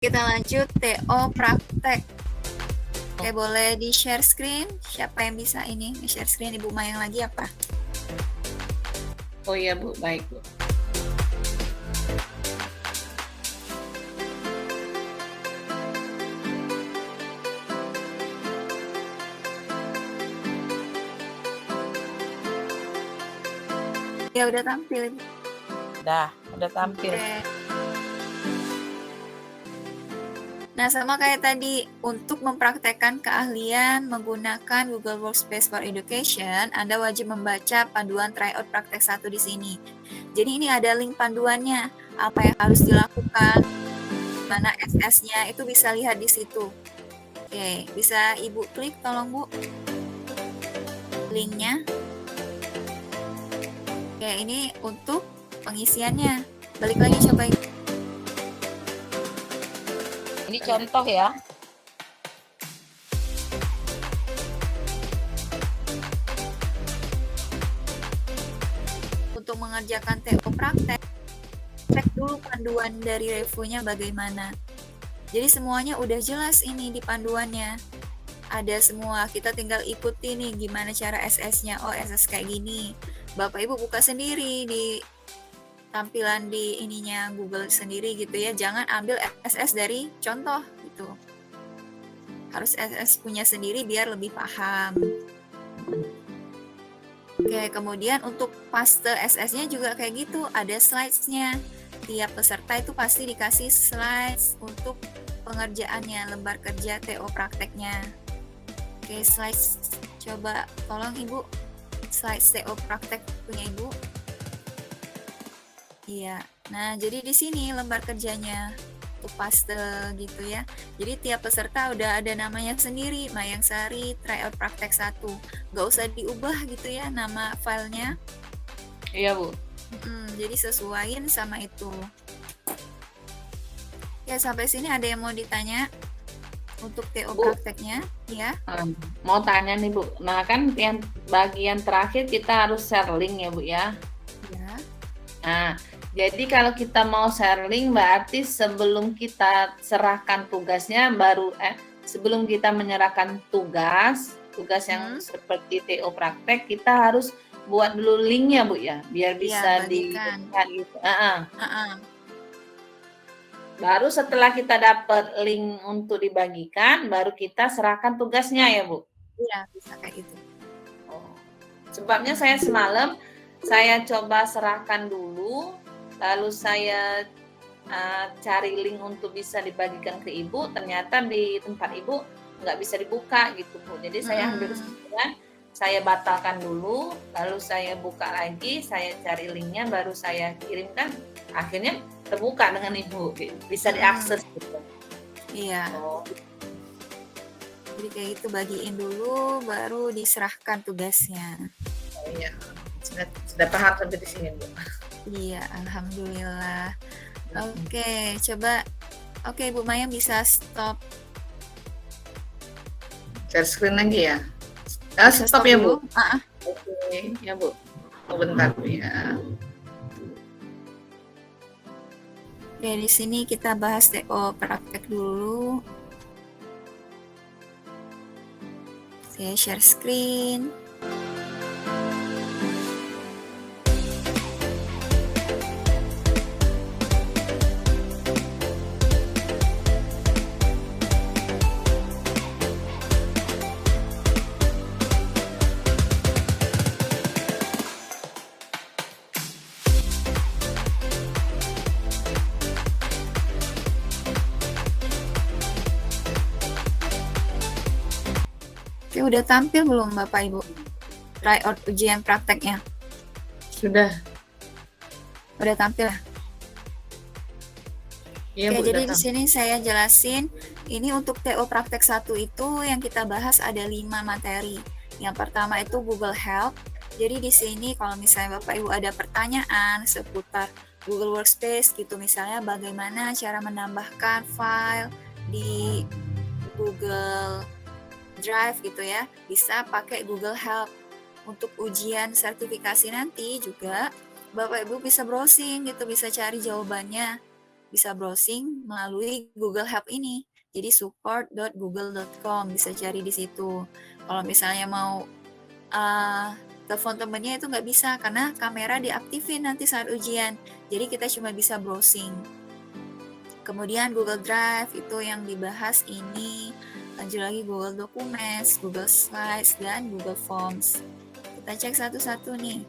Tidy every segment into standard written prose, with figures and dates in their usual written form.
Kita lanjut TO praktek. Oke, boleh di share screen. Siapa yang bisa ini share screen? Ibu Mayang lagi apa? Oh iya Bu, baik Bu. Ya udah tampil. Udah tampil. Oke. Nah, sama kayak tadi, untuk mempraktekkan keahlian menggunakan Google Workspace for Education, Anda wajib membaca panduan tryout praktek 1 di sini. Jadi ini ada link panduannya, apa yang harus dilakukan, mana SS-nya, itu bisa lihat di situ. Oke, bisa Ibu klik tolong Bu, linknya. Oke, ini untuk pengisiannya. Balik lagi coba. Ini contoh ya. Untuk mengerjakan TO praktek, cek dulu panduan dari reviewnya bagaimana. Jadi semuanya udah jelas ini di panduannya. Ada semua, kita tinggal ikuti nih gimana cara SS-nya. Oh, SS kayak gini. Bapak Ibu buka sendiri di tampilan di ininya Google sendiri gitu ya. Jangan ambil SS dari contoh gitu. Harus SS punya sendiri biar lebih paham. Oke, kemudian untuk paste SS-nya juga kayak gitu, ada slides-nya. Tiap peserta itu pasti dikasih slides untuk pengerjaannya, lembar kerja TO prakteknya. Oke, slides. Coba tolong Ibu, slides TO praktek punya Ibu. Iya, nah jadi di sini lembar kerjanya untuk paste gitu ya. Jadi tiap peserta udah ada namanya sendiri, Mayang Sari tryout praktek 1. Nggak usah diubah gitu ya nama filenya. Iya Bu. Jadi sesuaiin sama itu. Ya, sampai sini ada yang mau ditanya untuk TO Bu, prakteknya ya? mau tanya nih Bu. Nah kan yang bagian terakhir kita harus share link ya Bu ya. Ya. Nah, jadi kalau kita mau share link berarti sebelum kita serahkan tugasnya sebelum kita menyerahkan tugas yang seperti TO praktek, kita harus buat dulu linknya Bu ya, biar bisa bagikan. dilihat gitu. Baru setelah kita dapat link untuk dibagikan, baru kita serahkan tugasnya ya Bu? Iya, bisa kayak gitu. Oh. Sebabnya saya semalam, saya coba serahkan dulu, lalu saya cari link untuk bisa dibagikan ke Ibu, ternyata di tempat Ibu nggak bisa dibuka gitu Bu. Jadi saya ambil kesimpulan, saya batalkan dulu, lalu saya buka lagi, saya cari linknya, baru saya kirimkan, akhirnya terbuka dengan Ibu, bisa diakses gitu. Iya. Oh. Jadi kayak gitu, bagiin dulu, baru diserahkan tugasnya. Oh iya, sudah paham sampai di sini Bu. Iya, alhamdulillah. Oke, coba. Oke, Bu Maya bisa stop. Share screen lagi ya? Stop ya Bu? Oke, ya Bu. Oh, bentar Bu ya. Oke, di sini kita bahas TO praktek dulu. Saya share screen. Oke, udah tampil belum Bapak Ibu? Tryout ujian prakteknya. Sudah. Udah tampil ya? Iya, Oke, Bu, jadi di sini saya jelasin, ini untuk TO praktek 1 itu yang kita bahas ada 5 materi. Yang pertama itu Google Help. Jadi di sini kalau misalnya Bapak Ibu ada pertanyaan seputar Google Workspace gitu, misalnya bagaimana cara menambahkan file di Google Drive gitu ya, bisa pakai Google Help. Untuk ujian sertifikasi nanti juga Bapak Ibu bisa browsing gitu, bisa cari jawabannya. bisa browsing melalui Google Help ini. Jadi support.google.com bisa cari di situ. Kalau misalnya mau telepon temennya itu nggak bisa karena kamera diaktifin nanti saat ujian. Jadi kita cuma bisa browsing. Kemudian Google Drive itu yang dibahas ini. Lanjut lagi Google Documents, Google Slides, dan Google Forms. Kita cek satu-satu nih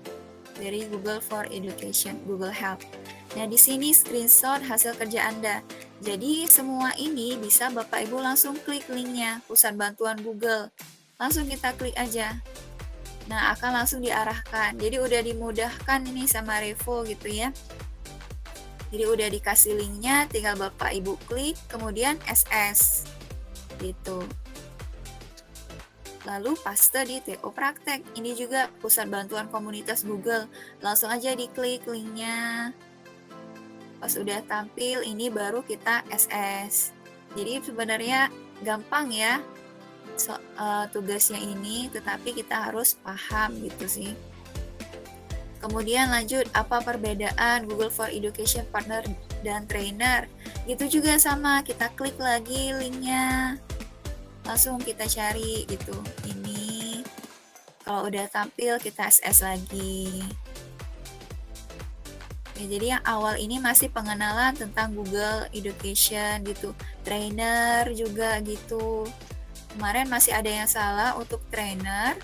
dari Google for Education, Google Help. Nah, di sini screenshot hasil kerja Anda. Jadi, semua ini bisa Bapak Ibu langsung klik linknya, pusat bantuan Google. Langsung kita klik aja. Nah, akan langsung diarahkan. Jadi, udah dimudahkan ini sama Revo gitu ya. Jadi, udah dikasih linknya, tinggal Bapak Ibu klik, kemudian SS. Gitu. Lalu paste di TO Praktek. Ini juga pusat bantuan komunitas Google. Langsung aja diklik linknya. Pas udah tampil, ini baru kita SS. Jadi sebenarnya gampang ya tugasnya ini, tetapi kita harus paham gitu sih. Kemudian lanjut, apa perbedaan Google for Education Partner dan Trainer? Gitu juga sama, kita klik lagi linknya. Langsung kita cari gitu. Ini kalau udah tampil kita SS lagi. Ya, jadi yang awal ini masih pengenalan tentang Google Education gitu. Trainer juga gitu. Kemarin masih ada yang salah untuk trainer.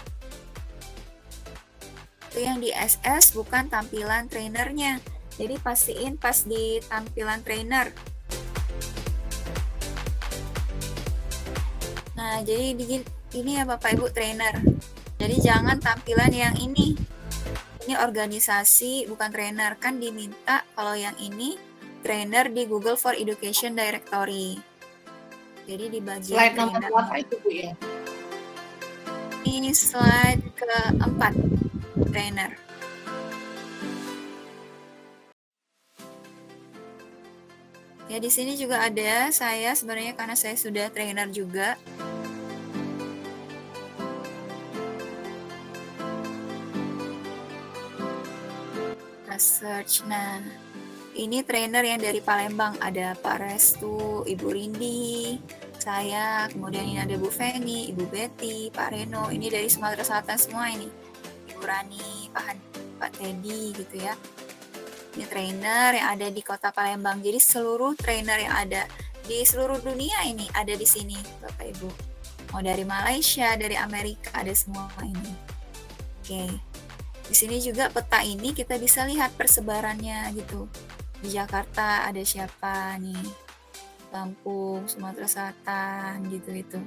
Itu yang di SS bukan tampilan trainernya. Jadi pastiin pas di tampilan trainer. Nah, jadi ini ya Bapak Ibu trainer. Jadi jangan tampilan yang ini. Ini organisasi bukan trainer, kan diminta kalau yang ini trainer di Google for Education Directory. Jadi di bagian slide nomor trainer. berapa itu Bu ya? Ini slide keempat, trainer. Ya di sini juga ada saya sebenarnya karena saya sudah trainer juga. Search. Nah, ini trainer yang dari Palembang, ada Pak Restu, Ibu Rindi, saya, kemudian ini ada Bu Feni, Ibu Betty, Pak Reno, ini dari Sumatera Selatan semua ini. Ibu Rani, Pak Teddy gitu ya. Ini trainer yang ada di Kota Palembang. Jadi seluruh trainer yang ada di seluruh dunia ini ada di sini, Bapak Ibu. Mau dari Malaysia, dari Amerika, ada semua ini. Oke. Di sini juga peta ini kita bisa lihat persebarannya gitu. Di Jakarta ada siapa nih? Lampung, Sumatera Selatan gitu-gitu.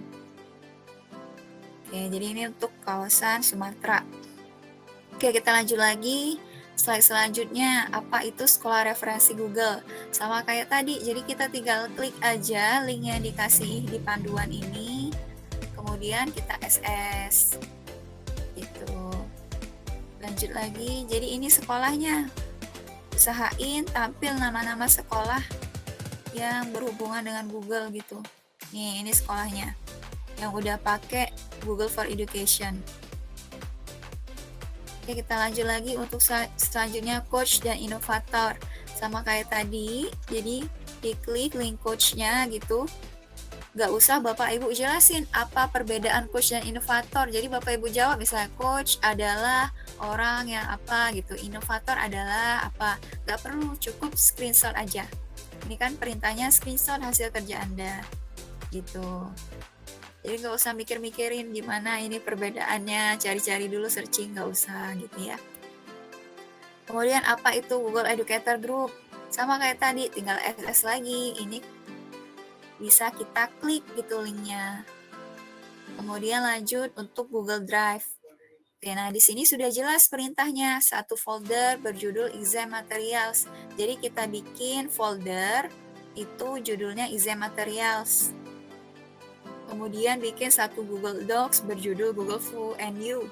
Oke, jadi ini untuk kawasan Sumatera. Oke, kita lanjut lagi. Slide selanjutnya, apa itu sekolah referensi Google? Sama kayak tadi, jadi kita tinggal klik aja link yang dikasih di panduan ini. Kemudian kita SS. Gitu. Lanjut lagi, jadi ini sekolahnya. Usahain tampil nama-nama sekolah yang berhubungan dengan Google gitu. Nih, ini sekolahnya yang udah pakai Google for Education. Oke, kita lanjut lagi untuk selanjutnya coach dan inovator. Sama kayak tadi, jadi diklik link coachnya gitu. Gak usah Bapak Ibu jelasin apa perbedaan coach dan inovator. Jadi Bapak Ibu jawab misalnya coach adalah orang yang apa gitu, inovator adalah apa. Gak perlu, cukup screenshot aja. Ini kan perintahnya screenshot hasil kerja Anda gitu. Jadi gak usah mikir-mikirin gimana ini perbedaannya, cari-cari dulu searching, gak usah gitu ya. Kemudian apa itu Google Educator Group? Sama kayak tadi, tinggal SS lagi. Ini bisa kita klik gitu linknya. Kemudian lanjut untuk Google Drive. Oke, nah di sini sudah jelas perintahnya. Satu folder berjudul exam materials. Jadi kita bikin folder itu judulnya exam materials. Kemudian bikin satu Google Docs berjudul Google Flu and New.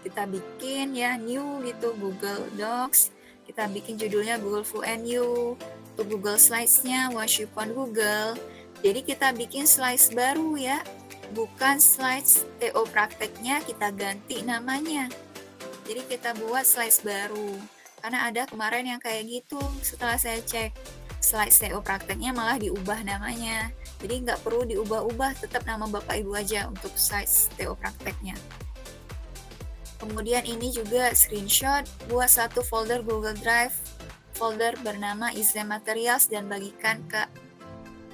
Kita bikin ya new gitu Google Docs. Kita bikin judulnya Google Flu and New. Untuk Google Slides-nya Once You Found Google. Jadi kita bikin slides baru ya, bukan slides TO prakteknya kita ganti namanya. Jadi kita buat slides baru, karena ada kemarin yang kayak gitu setelah saya cek. slides TO prakteknya malah diubah namanya. Jadi nggak perlu diubah-ubah, tetap nama Bapak Ibu aja untuk slides TO prakteknya. Kemudian ini juga screenshot, buat satu folder Google Drive, folder bernama exam materials dan bagikan ke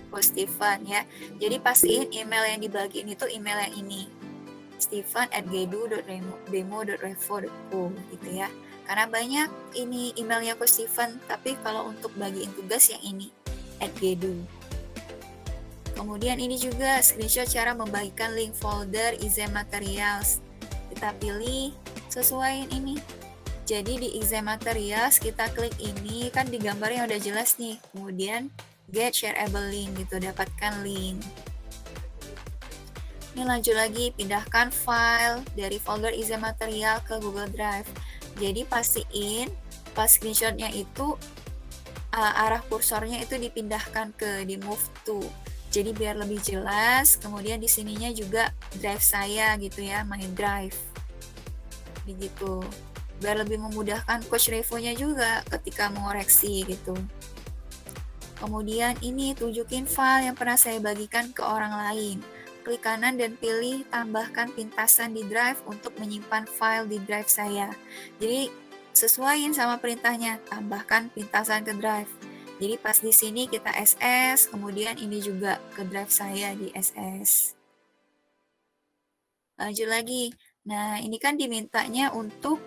Coach Stephen ya. Jadi pastiin email yang dibagiin itu email yang ini, stephen@gedu.demo.revo.co gitu ya. Karena banyak ini emailnya Coach Stephen, tapi kalau untuk bagiin tugas yang ini @gedu. Kemudian ini juga screenshot cara membagikan link folder exam materials. Kita pilih sesuai ini. Jadi di exam materials kita klik ini, kan di gambarnya udah jelas nih. Kemudian get shareable link gitu, dapatkan link. Ini lanjut lagi, pindahkan file dari folder exam material ke Google Drive. Jadi pastiin pas screenshotnya itu arah kursornya itu dipindahkan ke di move to. Jadi biar lebih jelas. Kemudian di sininya juga drive saya gitu ya, my drive. Begitu. Biar lebih memudahkan Coach Revo-nya juga ketika mengoreksi gitu. Kemudian ini tunjukin file yang pernah saya bagikan ke orang lain. Klik kanan dan pilih tambahkan pintasan di drive untuk menyimpan file di drive saya. Jadi sesuaiin sama perintahnya, tambahkan pintasan ke drive. Jadi pas di sini kita SS, kemudian ini juga ke drive saya di SS. Lanjut lagi. Nah, ini kan dimintanya untuk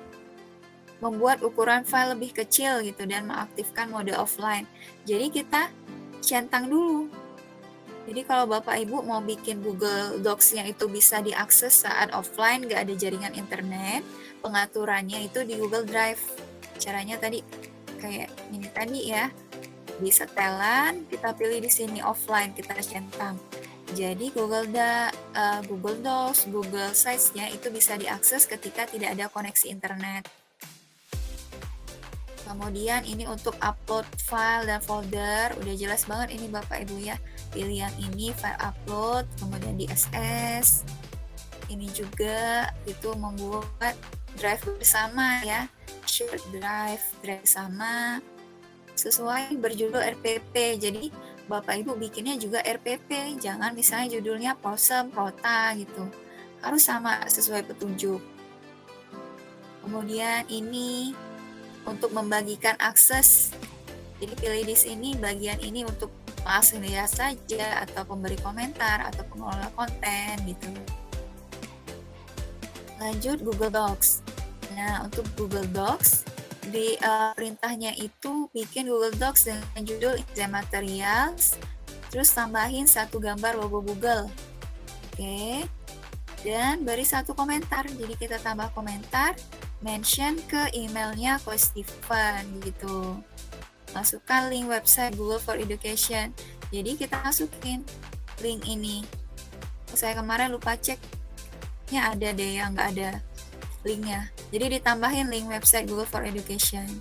membuat ukuran file lebih kecil gitu dan mengaktifkan mode offline. Jadi kita centang dulu. Jadi kalau Bapak Ibu mau bikin Google Docs-nya itu bisa diakses saat offline, nggak ada jaringan internet, pengaturannya itu di Google Drive. Caranya tadi kayak ini tadi ya, di setelan kita pilih di sini offline, kita centang. Jadi Google Docs, Google Sites-nya itu bisa diakses ketika tidak ada koneksi internet. Kemudian ini untuk upload file dan folder, udah jelas banget ini Bapak Ibu ya. Pilih yang ini, file upload, kemudian di SS. Ini juga itu membuat drive bersama ya, shared drive sama, sesuai berjudul RPP. Jadi Bapak Ibu bikinnya juga RPP, jangan misalnya judulnya Posem, Prota gitu. Harus sama sesuai petunjuk. Kemudian ini untuk membagikan akses. Jadi pilih di sini bagian ini untuk pengaslian saja atau pemberi komentar atau pengelola konten gitu. Lanjut Google Docs. Nah, untuk Google Docs di perintahnya itu bikin Google Docs dengan judul exam materials, terus tambahin satu gambar logo Google. Oke. Dan beri satu komentar. Jadi kita tambah komentar, mention ke emailnya Coach Stephen gitu. Masukkan link website Google for Education. Jadi kita masukin link ini. Saya kemarin lupa ceknya ada deh yang nggak ada linknya. Jadi ditambahin link website Google for Education.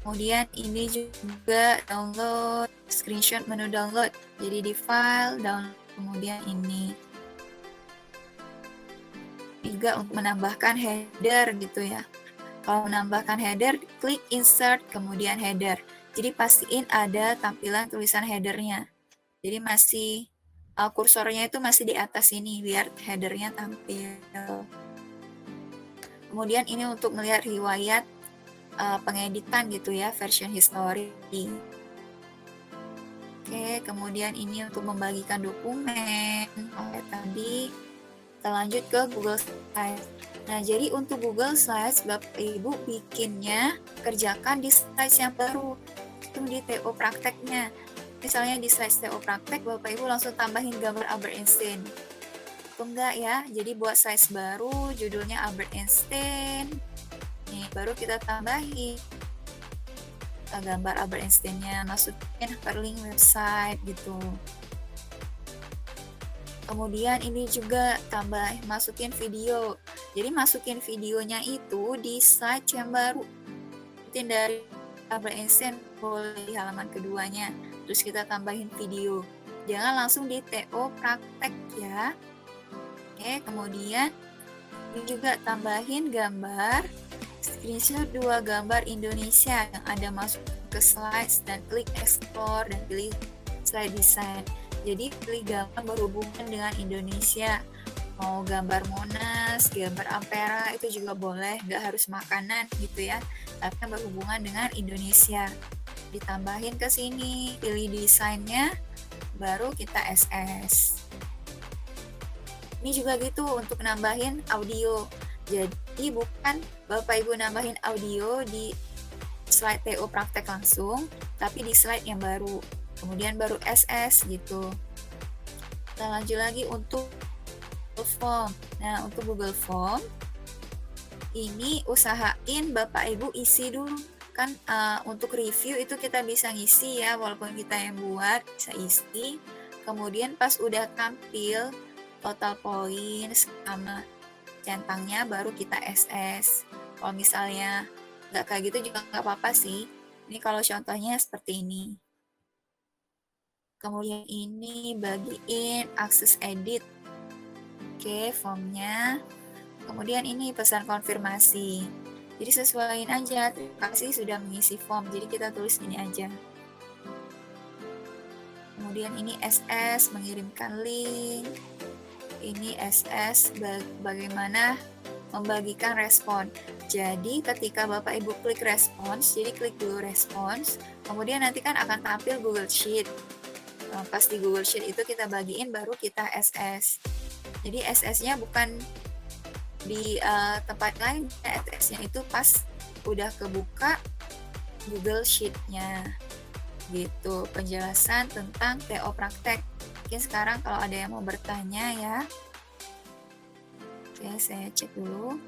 Kemudian ini juga download, screenshot menu download. Jadi di file, download, kemudian ini. Juga untuk menambahkan header gitu ya. Kalau menambahkan header, klik insert, kemudian header. Jadi pastiin ada tampilan tulisan headernya. Jadi masih kursornya itu masih di atas ini biar headernya tampil. Kemudian ini untuk melihat riwayat pengeditan gitu ya, version history. Oke, kemudian ini untuk membagikan dokumen. Oke, tadi kita lanjut ke Google Slides. Nah, jadi untuk Google Slides, Bapak Ibu bikinnya, kerjakan di slides yang baru. Itu di TO prakteknya. Misalnya di slides TO praktek, Bapak Ibu langsung tambahin gambar Albert Einstein. Itu enggak ya, jadi buat slides baru, judulnya Albert Einstein. Nih, baru kita tambahin gambar Albert Einstein-nya, masukin ke link website gitu. Kemudian ini juga masukin video. Jadi masukin videonya itu di slide yang baru. Mungkin dari Albert Einstein boleh di halaman keduanya. Terus kita tambahin video. Jangan langsung di TO praktek ya. Oke, kemudian ini juga tambahin gambar. Screenshot 2 gambar Indonesia yang ada masuk ke slides dan klik explore dan pilih slide design. Jadi pilih gambar berhubungan dengan Indonesia. Mau gambar Monas, gambar Ampera itu juga boleh, nggak harus makanan gitu ya, tapi yang berhubungan dengan Indonesia. Ditambahin ke sini, pilih desainnya, baru kita SS. Ini juga gitu untuk nambahin audio. Jadi bukan Bapak Ibu nambahin audio di slide TO praktek langsung, tapi di slide yang baru. Kemudian baru SS gitu. Kita lanjut lagi untuk Google Form. Nah, untuk Google Form ini usahain Bapak Ibu isi dulu. Kan untuk review itu kita bisa ngisi ya, walaupun kita yang buat bisa isi. Kemudian pas udah tampil total points sama centangnya baru kita SS. Kalau misalnya nggak kayak gitu juga nggak apa-apa sih. Ini kalau contohnya seperti ini. Kemudian ini bagiin akses edit. Oke, formnya. Kemudian ini pesan konfirmasi. Jadi sesuaiin aja. Terima kasih sudah mengisi form. Jadi kita tulis ini aja. Kemudian ini SS mengirimkan link. Ini SS bagaimana membagikan respon. Jadi ketika Bapak Ibu klik respons, jadi klik dulu respons. Kemudian nanti kan akan tampil Google Sheet. Pas di Google Sheet itu kita bagiin baru kita SS. Jadi SS-nya bukan di tempat lain, SS-nya itu pas udah kebuka Google Sheet-nya. Gitu, penjelasan tentang TO praktek. Mungkin sekarang kalau ada yang mau bertanya ya. Oke, saya cek dulu.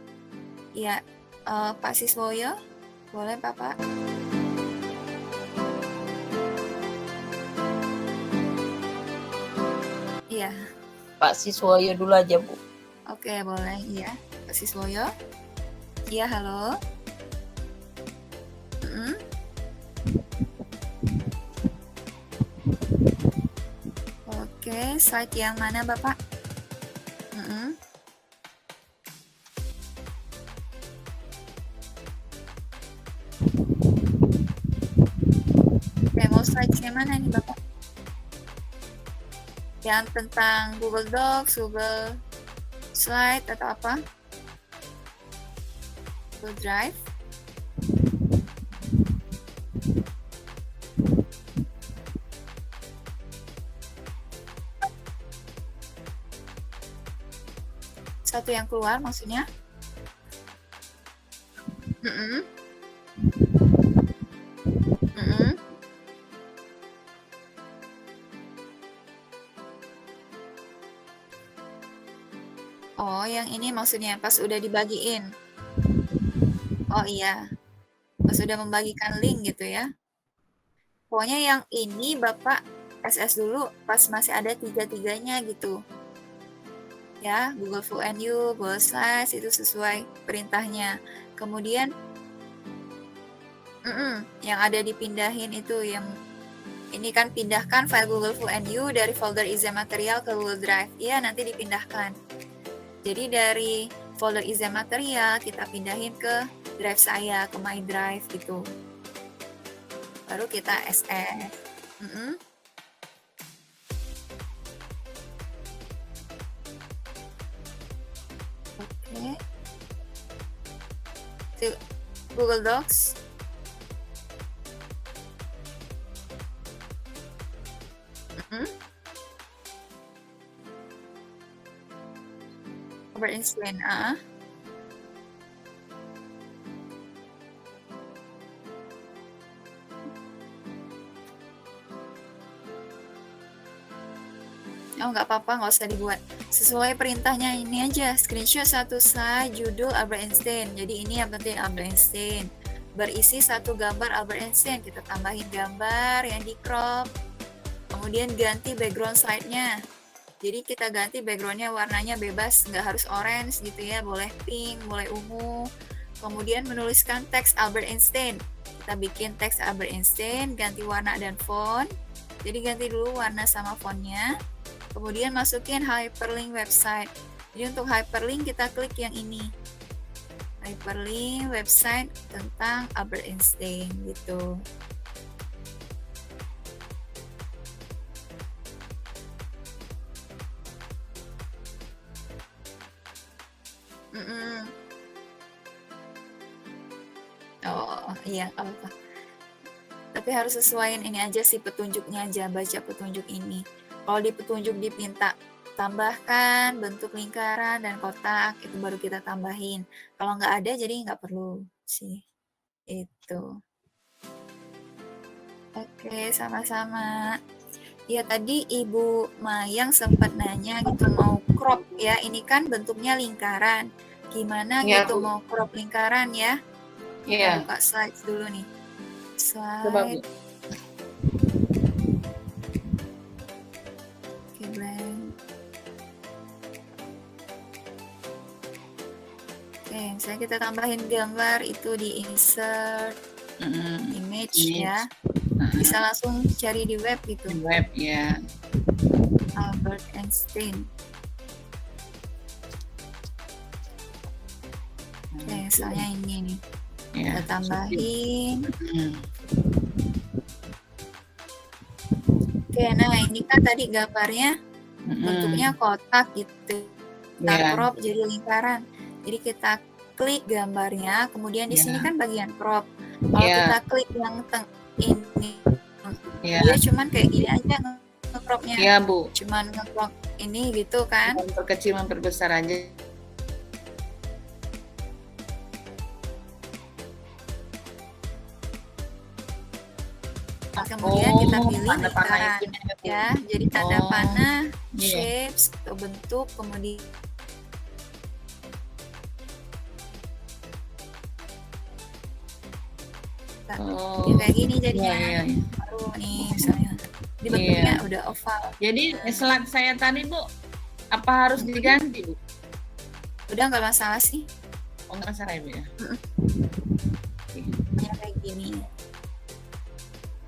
Ya, Pak Siswoyo, boleh Bapak? Iya. Pak Siswoyo dulu aja, Bu. Oke, boleh. Iya, Pak Siswoyo. Iya, halo. Oke, slide yang mana, Bapak? Oke, mau slide yang mana nih, Bapak? Yang tentang Google Docs, Google Slide atau apa? Google Drive. Satu yang keluar maksudnya? Oh, yang ini maksudnya pas udah dibagiin. Oh iya, pas udah membagikan link gitu ya. Pokoknya yang ini Bapak SS dulu pas masih ada tiga-tiganya gitu. Ya, Google Full NU, Google Slides itu sesuai perintahnya. Kemudian yang ada dipindahin itu yang ini kan pindahkan file Google Full NU dari folder Easy Material ke Google Drive. Iya, nanti dipindahkan. Jadi dari folder Easy Material kita pindahin ke drive saya, ke My Drive gitu. Baru kita SS. Oke. Google Docs. Albert Einstein, Oh, nggak apa-apa, nggak usah dibuat. Sesuai perintahnya ini aja, screenshot satu slide judul Albert Einstein. Jadi ini yang penting Albert Einstein. Berisi satu gambar Albert Einstein, kita tambahin gambar yang di crop. Kemudian ganti background slide-nya. Jadi kita ganti background-nya warnanya bebas, nggak harus orange gitu ya, boleh pink, boleh ungu. Kemudian menuliskan teks Albert Einstein. Kita bikin teks Albert Einstein, ganti warna dan font. Jadi ganti dulu warna sama fontnya. Kemudian masukin hyperlink website. Jadi untuk hyperlink kita klik yang ini. Hyperlink website tentang Albert Einstein gitu. Mhm. Oh, iya, nggak apa-apa. Tapi harus sesuaiin ini aja sih, petunjuknya aja, baca petunjuk ini. Kalau di petunjuk dipinta tambahkan bentuk lingkaran dan kotak, itu baru kita tambahin. Kalau nggak ada, jadi nggak perlu sih. Itu. Oke, sama-sama. Ya tadi Ibu Mayang sempat nanya gitu mau crop ya, ini kan bentuknya lingkaran. Gimana Iya, gitu Bu. mau crop lingkaran ya? Kita Iya, buka slides dulu nih. coba, Bu. Slide, oke blank. Oke, misalnya kita tambahin gambar itu di insert image ya. Bisa langsung cari di web gitu. Di web ya. Albert Einstein. Oke, misalnya ini nih. Ya. Kita tambahin. Oke, nah ini kan tadi gambarnya bentuknya kotak gitu. Kita Ya. crop jadi lingkaran. Jadi kita klik gambarnya, kemudian di sini Ya. kan bagian crop. Kalau Ya. kita klik yang ini, Ya. dia cuman kayak gini aja nge-cropnya. Iya, Bu. Cuman nge-crop ini gitu kan. Memperkecil, memperbesar aja. Kemudian kita pilih tanda panah lingkaran itu ya, Bu. ya. Jadi tanda Oh, panah, iya. shapes atau bentuk, kemudian Oh, ya kayak gini jadinya. iya, iya. Baru nih misalnya di bentuknya udah oval. Jadi slide saya tadi, Bu, apa harus diganti, Bu? Udah nggak masalah sih. Oh, nggak masalah ya, Bu ya? Ya kayak gini.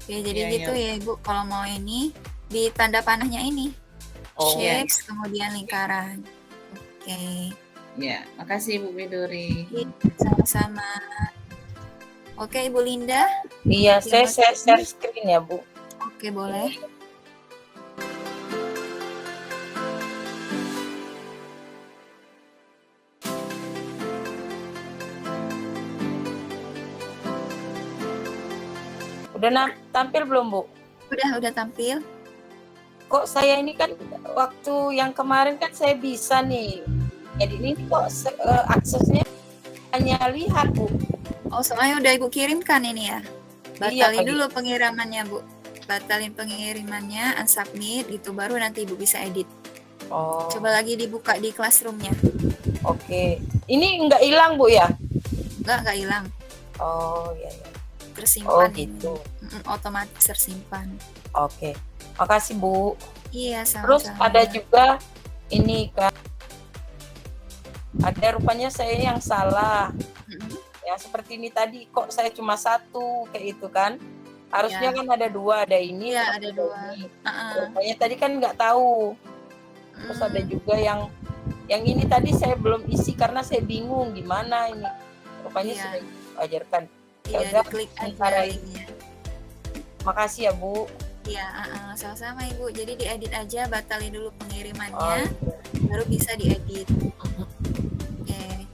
Oke, jadi Iya, gitu ya Ibu. Kalau mau ini di tanda panahnya ini. Oh, iya. Shapes, kemudian lingkaran. Oke. Ya, makasih Bu Widuri. Sama-sama. Oke, Ibu Linda. Iya, saya Yang share screen ya, Bu. Oke, boleh. Udah tampil belum, Bu? Udah tampil. Kok saya ini kan waktu yang kemarin kan saya bisa nih. Jadi ini kok aksesnya hanya lihat, Bu. Oh, soalnya udah Ibu kirimkan ini ya. Iya, Batalin Pak. dulu pengirimannya, Bu. Batalin pengirimannya, unsubmit, gitu baru nanti Ibu bisa edit. Oh, Coba lagi dibuka di Classroom-nya. oke. Ini nggak hilang, Bu ya? Nggak hilang. Oh, iya, iya. Tersimpan Oh, gitu. ini. Otomatis tersimpan. Oke. Makasih, Bu. Iya, Terus sama-sama. ada juga ini kan. Ada rupanya saya yang salah. Ya seperti ini tadi kok saya cuma satu kayak itu kan. Harusnya Ya. kan ada dua, ada ini. Iya, terus ada dua. ini. Heeh. Rupanya tadi kan nggak tahu. Terus ada juga yang ini tadi saya belum isi karena saya bingung gimana ini. Rupanya Iya. sudah ajarkan. Iya, udah, diklik sementara aja ini. linknya. Makasih ya, Bu. Iya, sama-sama Ibu. Jadi diedit aja, batalin dulu Oh, pengirimannya, baru bisa diedit. Oke.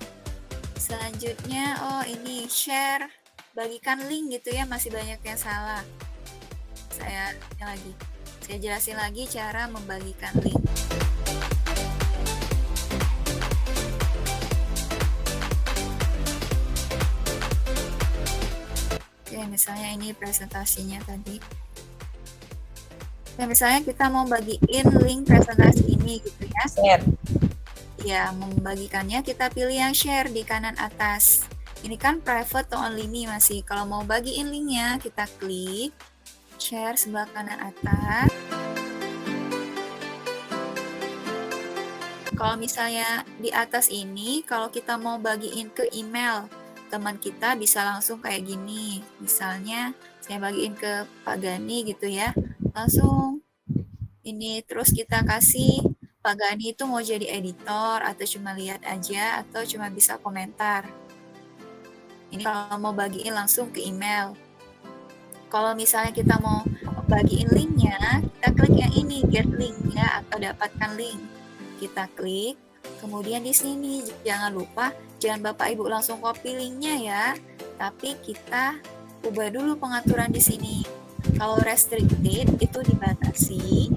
Selanjutnya, ini share, bagikan link gitu ya, masih banyak yang salah. Saya jelasin lagi cara membagikan link. Oke, misalnya ini presentasinya tadi. Nah, misalnya kita mau bagiin link presentasi ini gitu ya. Share. Ya, membagikannya kita pilih yang share di kanan atas. Ini kan private atau only me masih. Kalau mau bagiin linknya, kita klik share sebelah kanan atas. Kalau misalnya di atas ini, kalau kita mau bagiin ke email teman kita bisa langsung kayak gini. Misalnya saya bagiin ke Pak Gani gitu ya. Langsung ini terus kita kasih Pak Gani itu mau jadi editor atau cuma lihat aja atau cuma bisa komentar. Ini kalau mau bagiin langsung ke email. Kalau misalnya kita mau bagiin linknya, kita klik yang ini, get link ya, atau dapatkan link. Kita klik, Kemudian di sini jangan lupa, jangan Bapak Ibu langsung copy linknya ya, tapi kita ubah dulu pengaturan di sini. Kalau restricted itu dibatasi,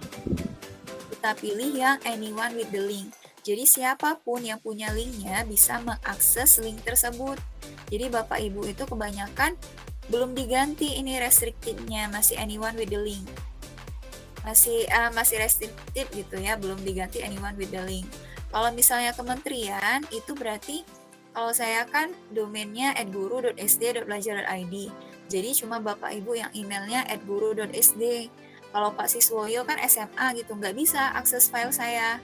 kita pilih yang anyone with the link. Jadi siapapun yang punya linknya bisa mengakses link tersebut. Jadi Bapak Ibu itu kebanyakan belum diganti ini restricted-nya, masih anyone with the link. Masih restricted gitu ya, belum diganti anyone with the link. Kalau misalnya kementerian itu berarti kalau saya kan domainnya @guru.sd.belajar.id. Jadi cuma Bapak Ibu yang emailnya @guru.sd. Kalau Pak Siswoyo kan SMA gitu, nggak bisa akses file saya.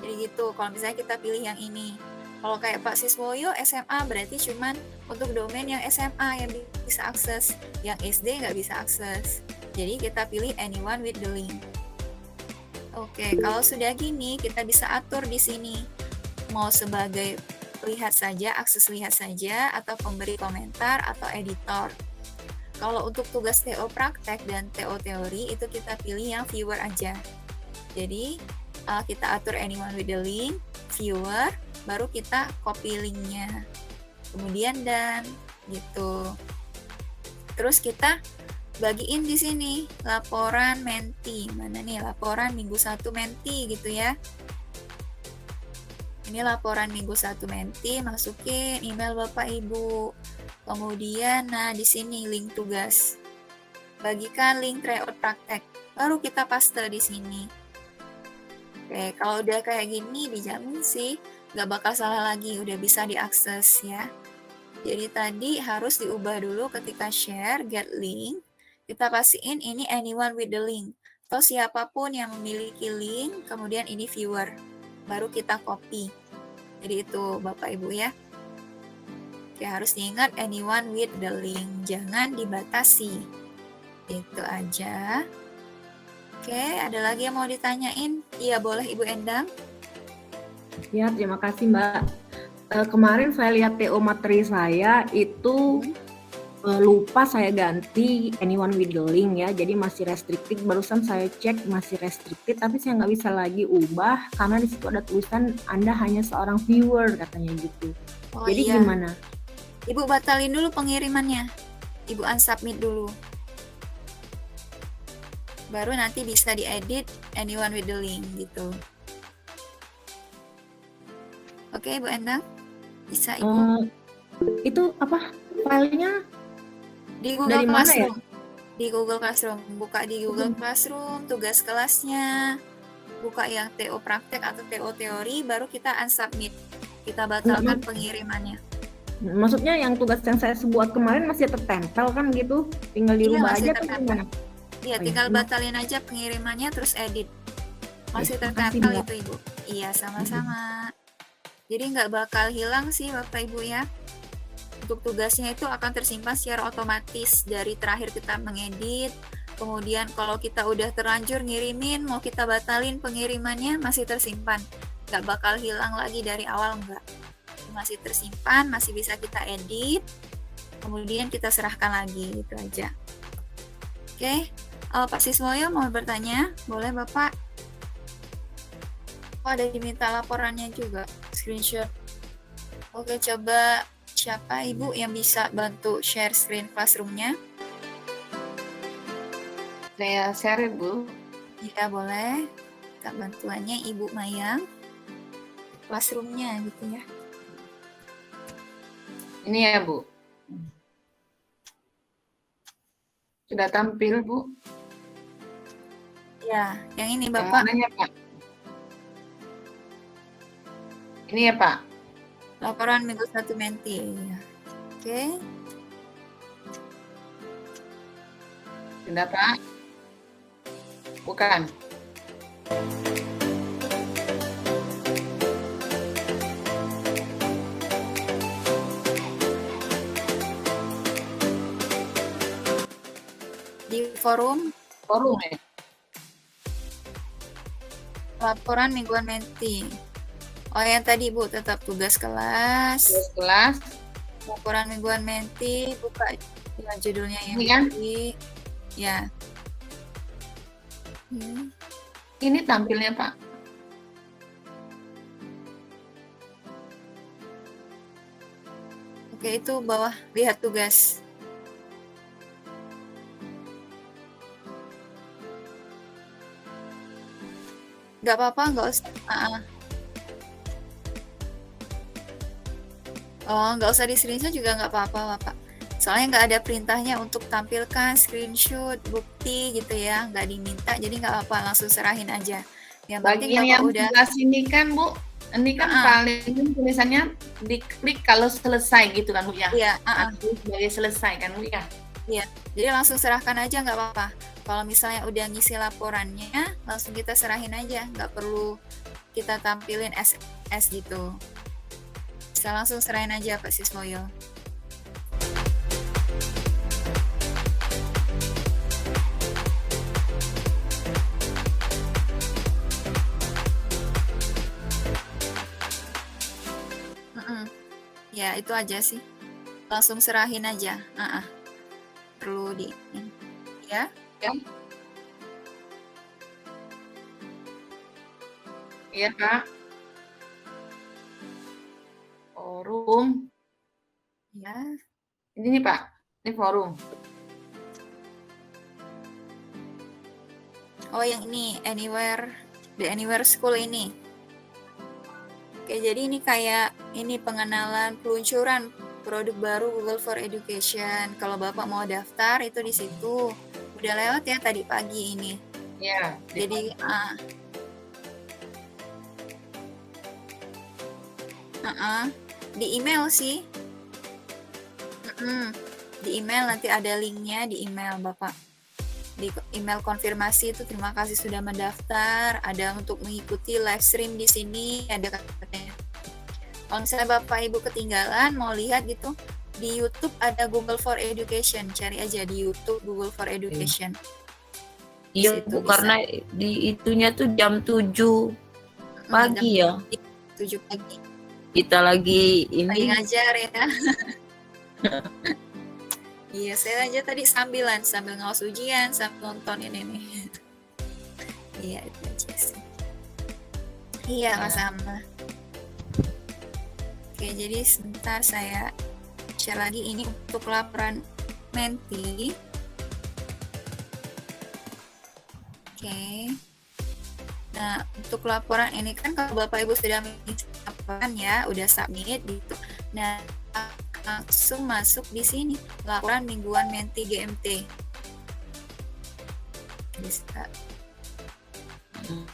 Jadi gitu, kalau misalnya kita pilih yang ini. Kalau kayak Pak Siswoyo SMA berarti cuman untuk domain yang SMA yang bisa akses, yang SD nggak bisa akses. Jadi kita pilih anyone with the link. Oke, kalau sudah gini kita bisa atur di sini. Mau sebagai lihat saja, akses lihat saja, atau pemberi komentar, atau editor. Kalau untuk tugas TO praktek dan TO teori itu kita pilih yang viewer aja. Jadi kita atur anyone with the link, viewer, baru kita copy linknya. Kemudian dan gitu. Terus kita bagiin di sini laporan menti. Mana nih laporan minggu 1 menti gitu ya. Ini laporan minggu 1 menti, masukin email Bapak Ibu. Kemudian nah di sini link tugas. Bagikan link tryout praktek. Baru kita paste di sini. Oke, kalau udah kayak gini dijamin sih nggak bakal salah lagi, udah bisa diakses ya. Jadi tadi harus diubah dulu ketika share, get link. Kita pastiin ini anyone with the link. Atau siapapun yang memiliki link, kemudian ini viewer. Baru kita copy. Jadi itu Bapak Ibu ya. Oke, harus diingat anyone with the link. Jangan dibatasi. Itu aja. Oke, ada lagi yang mau ditanyain? Iya, boleh Ibu Endang. Ya, terima kasih Mbak. Kemarin saya lihat TO materi saya itu lupa saya ganti anyone with the link ya, jadi masih restricted. Barusan saya cek masih restricted, tapi saya nggak bisa lagi ubah karena di situ ada tulisan Anda hanya seorang viewer katanya gitu. Oh, jadi iya. gimana? Ibu batalin dulu pengirimannya. Ibu unsubmit dulu. Baru nanti bisa diedit anyone with the link gitu. Oke, Ibu Endang? Bisa Ibu? Itu apa? Filenya Di Google dari mana ya? Classroom. Di Google Classroom. Buka di Google Classroom, tugas kelasnya. Buka yang TO praktek atau TO teori, baru kita unsubmit. Kita batalkan pengirimannya. Maksudnya yang tugas yang saya buat kemarin masih tertempel kan gitu? Tinggal dirubah masih aja atau tertempel. gimana? Iya, tinggal batalin aja pengirimannya terus edit. Masih tertempel itu Ibu. Iya, sama-sama. Jadi nggak bakal hilang sih Bapak Ibu ya. Untuk tugasnya itu akan tersimpan secara otomatis dari terakhir kita mengedit. Kemudian kalau kita udah terlanjur ngirimin, mau kita batalin pengirimannya masih tersimpan. Nggak bakal hilang lagi dari awal, enggak. Masih tersimpan, masih bisa kita edit. Kemudian kita serahkan lagi, itu aja. Oke, Pak Siswoyo mau bertanya? Boleh Bapak? Oh, ada diminta laporannya juga, screenshot. Oke, coba siapa Ibu yang bisa bantu share screen classroom-nya? Saya share Bu. Ya, boleh. Minta bantuannya Ibu Mayang. Classroom-nya gitu ya. Ini ya Bu. Sudah tampil Bu. Ya, yang ini Yang Bapak. mananya Pak? Ini ya Pak. Laporan minggu 1 menti. Ya. Oke. Sudah Pak? Bukan. Di forum Forum ya? laporan mingguan menti. Oh, yang tadi Bu, tetap tugas kelas. Tugas kelas. Laporan mingguan menti, buka ya, judulnya yang Ini kan? tadi. Ya. Ini tampilnya Pak. Oke, itu bawah lihat tugas. Nggak apa-apa, nggak usah. Oh, nggak usah di screenshot juga nggak apa-apa, Bapak. Soalnya nggak ada perintahnya untuk tampilkan screenshot, bukti gitu ya, nggak diminta, jadi nggak apa-apa, langsung serahin aja. Yang penting Bagian Bapak yang udah, sebelah sini kan Bu, ini kan paling tulisannya diklik kalau selesai gitu kan Bu ya? iya, Aktif sebagai selesai kan Bu ya? iya. Jadi langsung serahkan aja nggak apa-apa. Kalau misalnya udah ngisi laporannya, langsung kita serahin aja, nggak perlu kita tampilin SMS gitu. Bisa langsung serahin aja Pak Siswoyo. Ya, itu aja sih. Langsung serahin aja. Perlu di ya. Ya. Iya Kak. Forum. Ya. Ini nih Pak, ini forum. Oh, yang ini The Anywhere School ini. Oke, jadi ini kayak ini pengenalan peluncuran produk baru Google for Education. Kalau Bapak mau daftar itu di situ. Udah lewat ya tadi pagi ini. Ya. Jadi di email sih. Di email nanti ada linknya di email Bapak. Di email konfirmasi itu terima kasih sudah mendaftar, ada untuk mengikuti live stream di sini, ada katanya. Kalau misalnya Bapak Ibu ketinggalan mau lihat gitu, di YouTube ada Google for Education, cari aja di YouTube Google for Education. Iya Bu, karena di itunya tuh jam 7 pagi ya. 7 pagi. Kita lagi Lagi ini ngajar ya. Iya, saya aja tadi sambil ngawas ujian, sambil nonton ini nih. Iya, itu aja sih. Iya, Mas Amma. Oke, jadi sebentar saya share lagi ini untuk laporan Menti. Oke. Nah, untuk laporan ini kan kalau Bapak Ibu sudah laporan ya, udah submit gitu. Nah, langsung masuk di sini laporan mingguan Menti GMT. Bisa.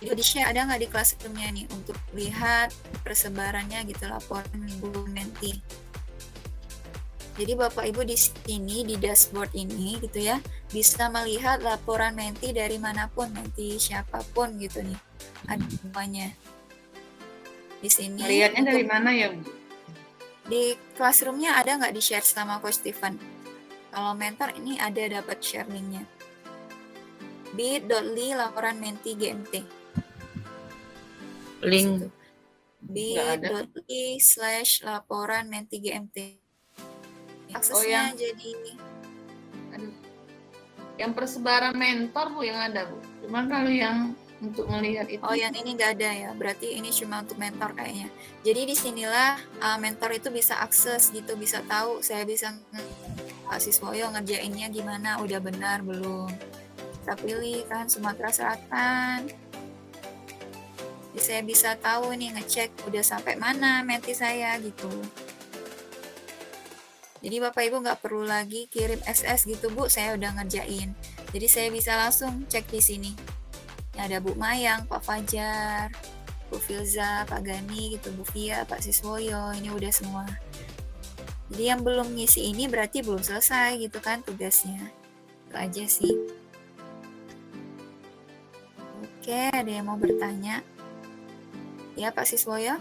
Jadi di share ada nggak di Classroom-nya nih untuk lihat persebarannya gitu laporan mingguan Menti. Jadi Bapak Ibu di sini di dashboard ini gitu ya bisa melihat laporan Menti dari manapun, Menti siapapun gitu nih. Ada semuanya. Di sini. Lihatnya dari mana ya Bu? Di Classroom-nya ada nggak di share sama Coach Stephen? Kalau mentor ini ada dapat share link-nya. bit.ly laporan Menti GMT. link bit.ly/laporan Menti GMT. Aksesnya jadi yang persebaran mentor Bu yang ada Bu. Cuma kalau yang untuk melihat itu. Oh, yang ini nggak ada ya. Berarti ini cuma untuk mentor kayaknya. Jadi disinilah mentor itu bisa akses gitu, bisa tahu. Saya bisa Pak Siswoyo ngerjainnya gimana, udah benar belum. Kita pilih kan Sumatera Selatan. Jadi saya bisa tahu nih ngecek udah sampai mana Menti saya gitu. Jadi Bapak Ibu nggak perlu lagi kirim SS gitu Bu, saya udah ngerjain. Jadi saya bisa langsung cek di sini. Ada Bu Mayang, Pak Fajar, Bu Filza, Pak Gani gitu, Bu Fia, Pak Siswoyo, ini udah semua. Jadi yang belum ngisi ini berarti belum selesai gitu kan tugasnya. Itu aja sih. Oke, ada yang mau bertanya? Ya Pak Siswoyo?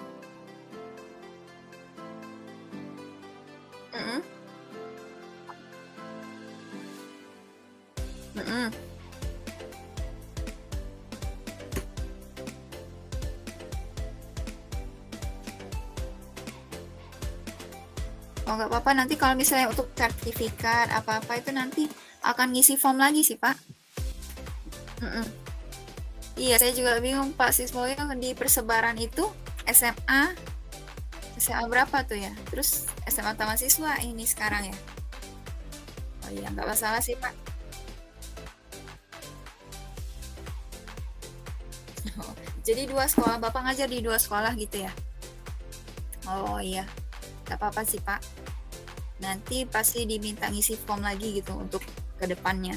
Oh nggak apa-apa, nanti kalau misalnya untuk sertifikat apa-apa itu nanti akan ngisi form lagi sih Pak. Iya, saya juga bingung Pak Siswoyo di persebaran itu SMA SMA berapa tuh ya? Terus SMA Taman Siswa ini sekarang ya? Oh iya, nggak masalah sih, Pak. Oh, jadi 2 sekolah, Bapak ngajar di 2 sekolah gitu ya? Oh iya, nggak apa-apa sih, Pak. Nanti pasti diminta ngisi form lagi gitu untuk ke depannya.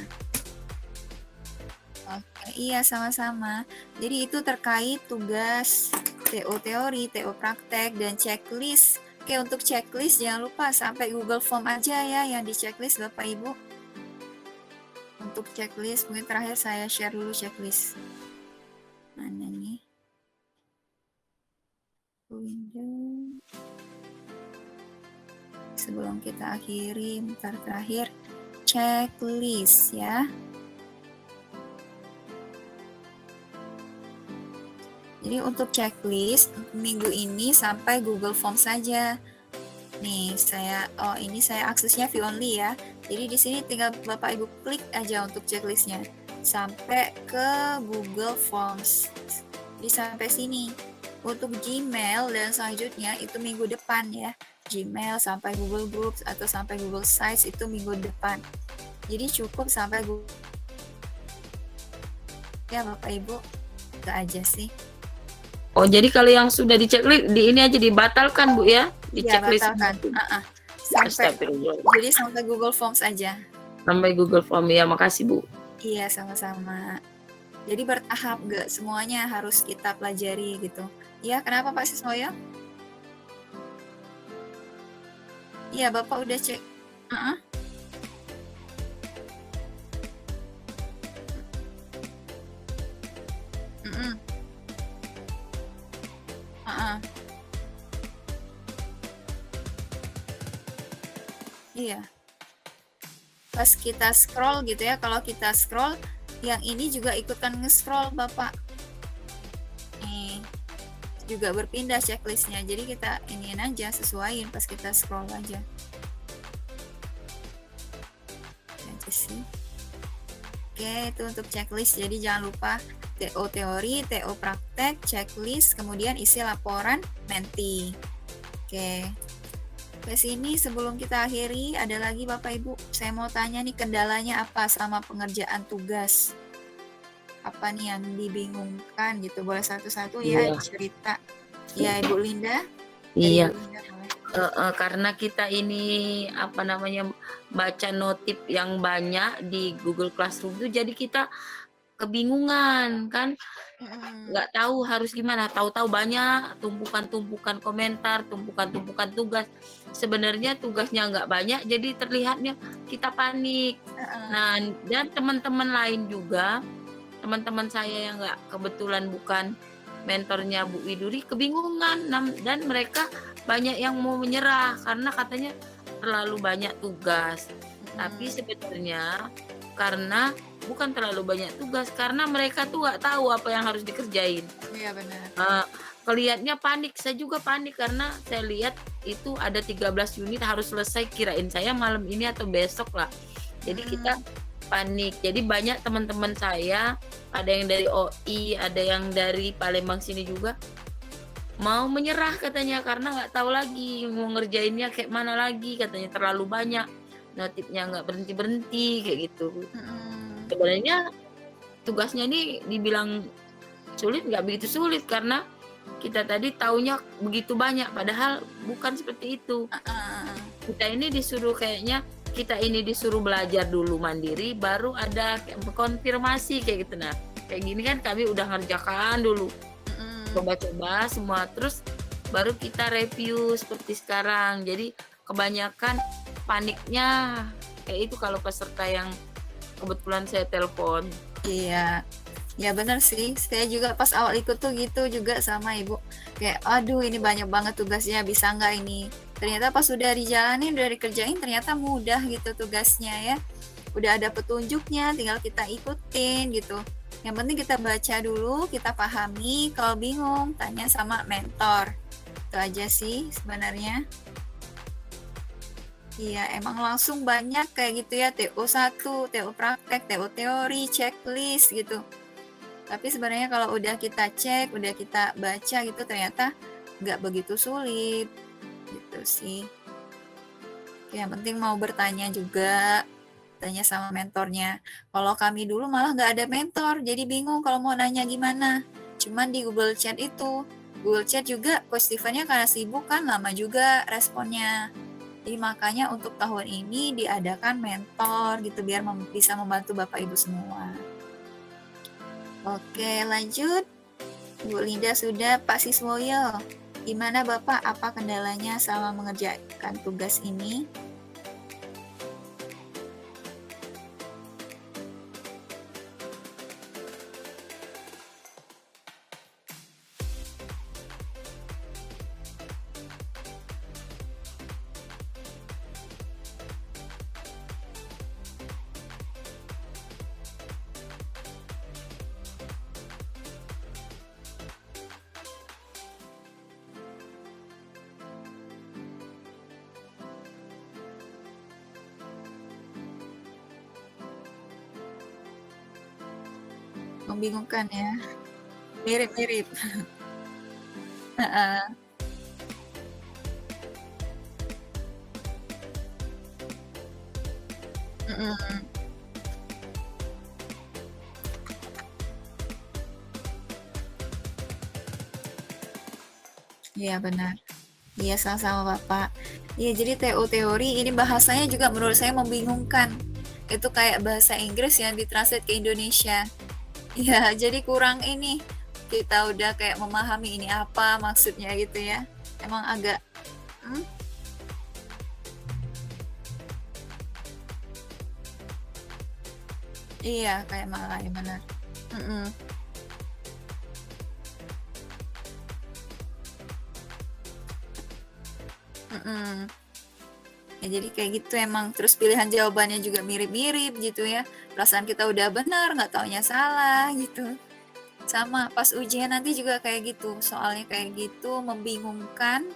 Oke, iya sama-sama. Jadi itu terkait tugas TO teori, TO praktek, dan checklist. Oke, untuk checklist jangan lupa sampai Google Form aja ya yang di checklist Bapak Ibu. Untuk checklist, mungkin terakhir saya share dulu checklist. Mana nih? Window. Sebelum kita akhiri, bentar terakhir checklist ya. Jadi untuk checklist minggu ini sampai Google Form saja. Nih, ini saya aksesnya view only ya. Jadi di sini tinggal Bapak Ibu klik aja untuk checklistnya sampai ke Google Forms. Jadi sampai sini. Untuk Gmail dan selanjutnya itu minggu depan ya. Gmail sampai Google Groups atau sampai Google Sites itu minggu depan. Jadi cukup sampai Google ya Bapak Ibu. Itu aja sih. Oh, jadi kalau yang sudah di checklist di ini aja dibatalkan, Bu ya? Di Ya, checklist. batalkan. Sampai Astagfirullah. jadi sampai Google Forms aja. Sampai Google Form ya, makasih Bu. Iya, sama-sama. Jadi bertahap, nggak semuanya harus kita pelajari gitu. Ya, kenapa Pak Siswoyo? Iya, Bapak udah cek. Mm-mm. Iya. Pas kita scroll gitu ya, kalau kita scroll, yang ini juga ikutan nge-scroll Bapak. Nih, juga berpindah checklistnya. Jadi kita iniin aja, sesuaiin pas kita scroll aja. Aja sih. Oke, itu untuk checklist. Jadi jangan lupa TO teori, TO praktek, checklist, kemudian isi laporan menti. Oke. Ke sini sebelum kita akhiri, ada lagi Bapak Ibu, saya mau tanya nih kendalanya apa selama pengerjaan tugas? Apa nih yang dibingungkan gitu? Boleh satu-satu ya Iya. cerita. Ya Ibu Linda. Iya. Ibu Linda boleh. Karena kita ini baca notif yang banyak di Google Classroom itu, jadi kita kebingungan kan, nggak tahu harus gimana. Tahu-tahu banyak tumpukan-tumpukan komentar, tumpukan-tumpukan tugas. Sebenarnya tugasnya nggak banyak, jadi terlihatnya kita panik. Nah, dan teman-teman lain juga, teman-teman saya yang nggak kebetulan bukan mentornya Bu Widuri, kebingungan dan mereka banyak yang mau menyerah karena katanya terlalu banyak tugas. Tapi sebenarnya karena bukan terlalu banyak tugas, karena mereka tuh nggak tahu apa yang harus dikerjain. Iya benar. Kelihatannya panik, saya juga panik karena saya lihat itu ada 13 unit harus selesai, kirain saya malam ini atau besok lah. Jadi kita panik. Jadi banyak teman-teman saya, ada yang dari OI, ada yang dari Palembang sini juga, mau menyerah katanya karena nggak tahu lagi mau ngerjainnya kayak mana lagi, katanya terlalu banyak, notifnya nggak berhenti-berhenti kayak gitu. Sebenarnya tugasnya ini dibilang sulit, nggak begitu sulit karena kita tadi taunya begitu banyak, padahal bukan seperti itu. Kita ini disuruh belajar dulu mandiri, baru ada konfirmasi kayak gitu. Nah, kayak gini kan kami udah ngerjakan dulu, coba-coba semua, terus baru kita review seperti sekarang. Jadi kebanyakan paniknya kayak itu kalau peserta yang kebetulan saya telepon. Iya, ya benar sih. Saya juga pas awal ikut tuh gitu juga sama Ibu. Kayak, aduh ini banyak banget tugasnya, bisa nggak ini? Ternyata pas udah dijalanin, udah dikerjain, ternyata mudah gitu tugasnya ya. Udah ada petunjuknya, tinggal kita ikutin gitu. Yang penting kita baca dulu, kita pahami. Kalau bingung, tanya sama mentor. Itu aja sih sebenarnya. Iya, emang langsung banyak kayak gitu ya, TO1, TO praktek, TO teori, checklist gitu. Tapi sebenarnya kalau udah kita cek, udah kita baca gitu, ternyata nggak begitu sulit. gitu sih. Yang penting mau bertanya juga, tanya sama mentornya. Kalau kami dulu malah nggak ada mentor, jadi bingung kalau mau nanya gimana. Cuman di Google Chat itu, Google Chat juga Coach Steven-nya karena sibuk kan lama juga responnya. Jadi makanya untuk tahun ini diadakan mentor gitu biar bisa membantu Bapak Ibu semua. Oke, lanjut. Bu Linda sudah, Pak Siswoyo. Gimana Bapak, apa kendalanya selama mengerjakan tugas ini? Membingungkan ya. Mirip-mirip. Heeh. Mhm. Iya benar. Iya sama-sama Bapak. Iya jadi TO teori ini bahasanya juga menurut saya membingungkan. Itu kayak bahasa Inggris yang ditranslate ke Indonesia. Iya jadi kurang ini. Kita udah kayak memahami ini apa maksudnya gitu ya. Emang agak hmm? Iya kayak malah ya benar. Mm-mm. Mm-mm. Ya jadi kayak gitu emang, terus pilihan jawabannya juga mirip-mirip gitu ya. Perasaan kita udah benar, nggak taunya salah gitu. Sama pas ujian nanti juga kayak gitu, soalnya kayak gitu membingungkan,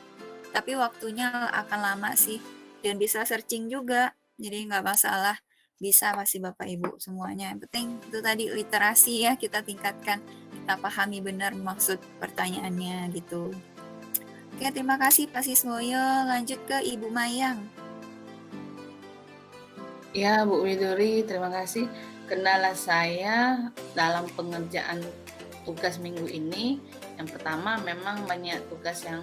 tapi waktunya akan lama sih. Dan bisa searching juga, jadi nggak masalah. Bisa pasti Bapak Ibu semuanya. Yang penting itu tadi literasi ya kita tingkatkan, kita pahami benar maksud pertanyaannya gitu. Oke, terima kasih Pak Siswoyo. Lanjut ke Ibu Mayang. Ya, Bu Widuri, terima kasih. Kendala saya dalam pengerjaan tugas minggu ini, yang pertama memang banyak tugas yang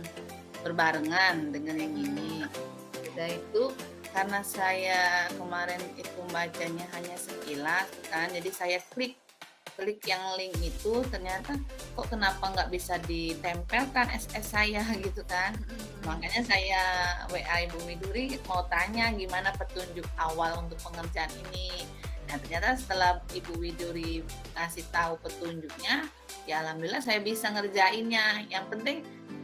berbarengan dengan yang ini. Udah itu karena saya kemarin itu bacanya hanya sekilas kan, jadi saya klik yang link itu, ternyata kok kenapa nggak bisa ditempelkan SS saya gitu kan. Makanya saya WA Ibu Widuri mau tanya gimana petunjuk awal untuk pengerjaan ini. Nah ternyata setelah Ibu Widuri kasih tahu petunjuknya, ya alhamdulillah saya bisa ngerjainnya. Yang penting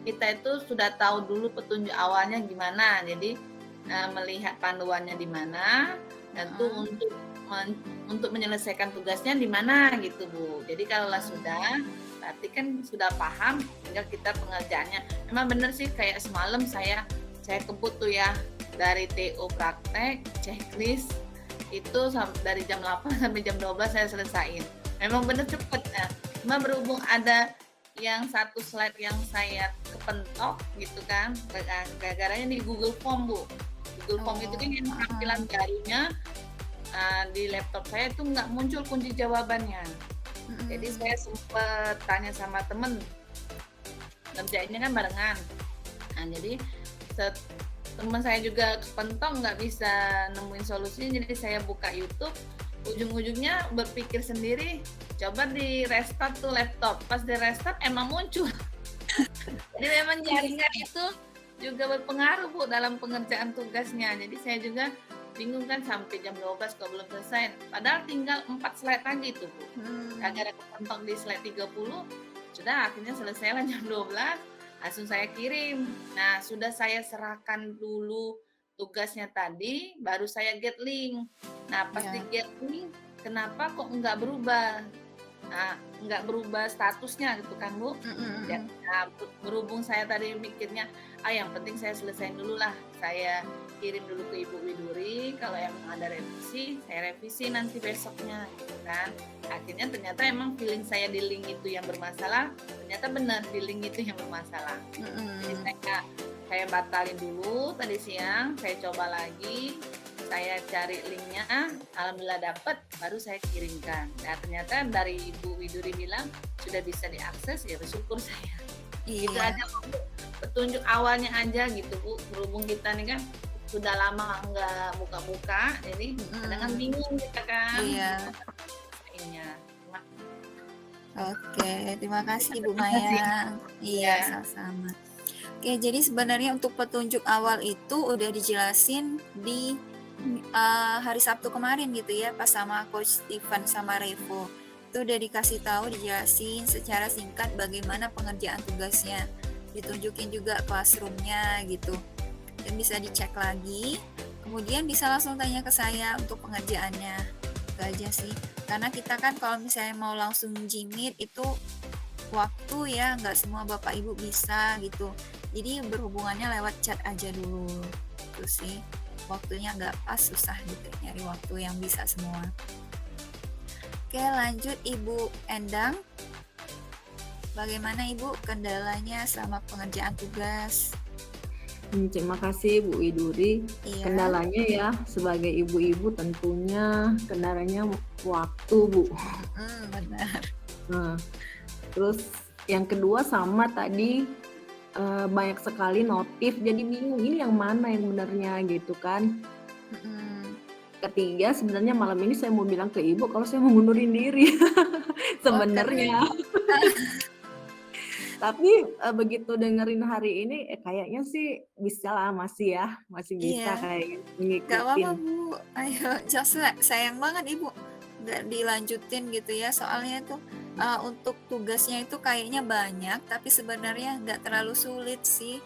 kita itu sudah tahu dulu petunjuk awalnya gimana. Jadi melihat panduannya di mana, tentu untuk menyelesaikan tugasnya di mana gitu Bu. Jadi kalau sudah, berarti kan sudah paham, tinggal kita pengerjaannya. Memang benar sih kayak semalam saya kebut tuh ya dari TO praktek, checklist itu dari jam 8 sampai jam 12 saya selesaiin. Memang benar cepet ya. Cuma berhubung ada yang satu slide yang saya kepentok gitu kan, gara-garanya di Google Form Bu. Google Form itu kan yang tampilan barunya di laptop saya itu nggak muncul kunci jawabannya. Jadi saya sempat tanya sama temen, ngerjainnya kan barengan. Nah jadi teman saya juga kepentok nggak bisa nemuin solusinya, jadi saya buka YouTube. Ujung-ujungnya berpikir sendiri, coba di restart tuh laptop. Pas di restart emang muncul. Jadi memang jaringan itu juga berpengaruh Bu dalam pengerjaan tugasnya. Jadi saya juga bingung kan sampai jam 12 kalau belum selesai. Padahal tinggal 4 slide lagi tuh Bu. Gara-gara kepentok di slide 30, sudah akhirnya selesailah jam 12, langsung saya kirim. Nah, sudah saya serahkan dulu tugasnya tadi, baru saya get link. Nah, pas di get link, kenapa kok nggak berubah? Nah, nggak berubah statusnya gitu kan Bu. Nah, berhubung saya tadi mikirnya, yang penting saya selesaiin dulu lah. Saya kirim dulu ke Ibu Widuri, kalau emang ada revisi, saya revisi nanti besoknya gitu kan. Akhirnya ternyata emang feeling saya di link itu yang bermasalah, ternyata benar di link itu yang bermasalah. Jadi saya saya batalin dulu tadi siang, saya coba lagi, saya cari linknya, alhamdulillah dapat, baru saya kirimkan. Nah ternyata dari Ibu Widuri bilang sudah bisa diakses, ya bersyukur saya. Itu Iya. aja Bu, petunjuk awalnya aja gitu Bu, berhubung kita nih kan sudah lama nggak buka-buka, jadi kadang kan bingung kita kan. Iya. Ininya. Oke, terima kasih Ibu Terima kasih. Maya. Iya, sama-sama. Oke, jadi sebenarnya untuk petunjuk awal itu udah dijelasin di hari Sabtu kemarin gitu ya, pas sama Coach Steven sama Revo. Itu udah dikasih tahu, dijelasin secara singkat bagaimana pengerjaan tugasnya. Ditunjukin juga classroom-nya gitu. Dan bisa dicek lagi. Kemudian bisa langsung tanya ke saya untuk pengerjaannya. Itu aja sih. Karena kita kan kalau misalnya mau langsung Jimit itu waktu ya, nggak semua Bapak Ibu bisa gitu. Jadi berhubungannya lewat chat aja dulu. Itu sih. Waktunya nggak pas, susah gitu nyari waktu yang bisa semua. Oke, lanjut Ibu Endang. Bagaimana Ibu kendalanya selama pengerjaan tugas? Terima kasih Bu Widuri. Iya. Kendalanya ya sebagai ibu-ibu tentunya kendalanya waktu Bu. Benar. Nah, terus yang kedua sama tadi banyak sekali notif jadi bingung ini yang mana yang benarnya gitu kan. Ketiga sebenarnya malam ini saya mau bilang ke Ibu kalau saya mau ngundurin diri sebenarnya. Tapi begitu dengerin hari ini kayaknya sih bisa lah, masih bisa kayaknya Gak apa-apa ngikutin. Bu, ayo just sayang banget Ibu nggak dilanjutin gitu ya, soalnya tuh untuk tugasnya itu kayaknya banyak tapi sebenarnya nggak terlalu sulit sih,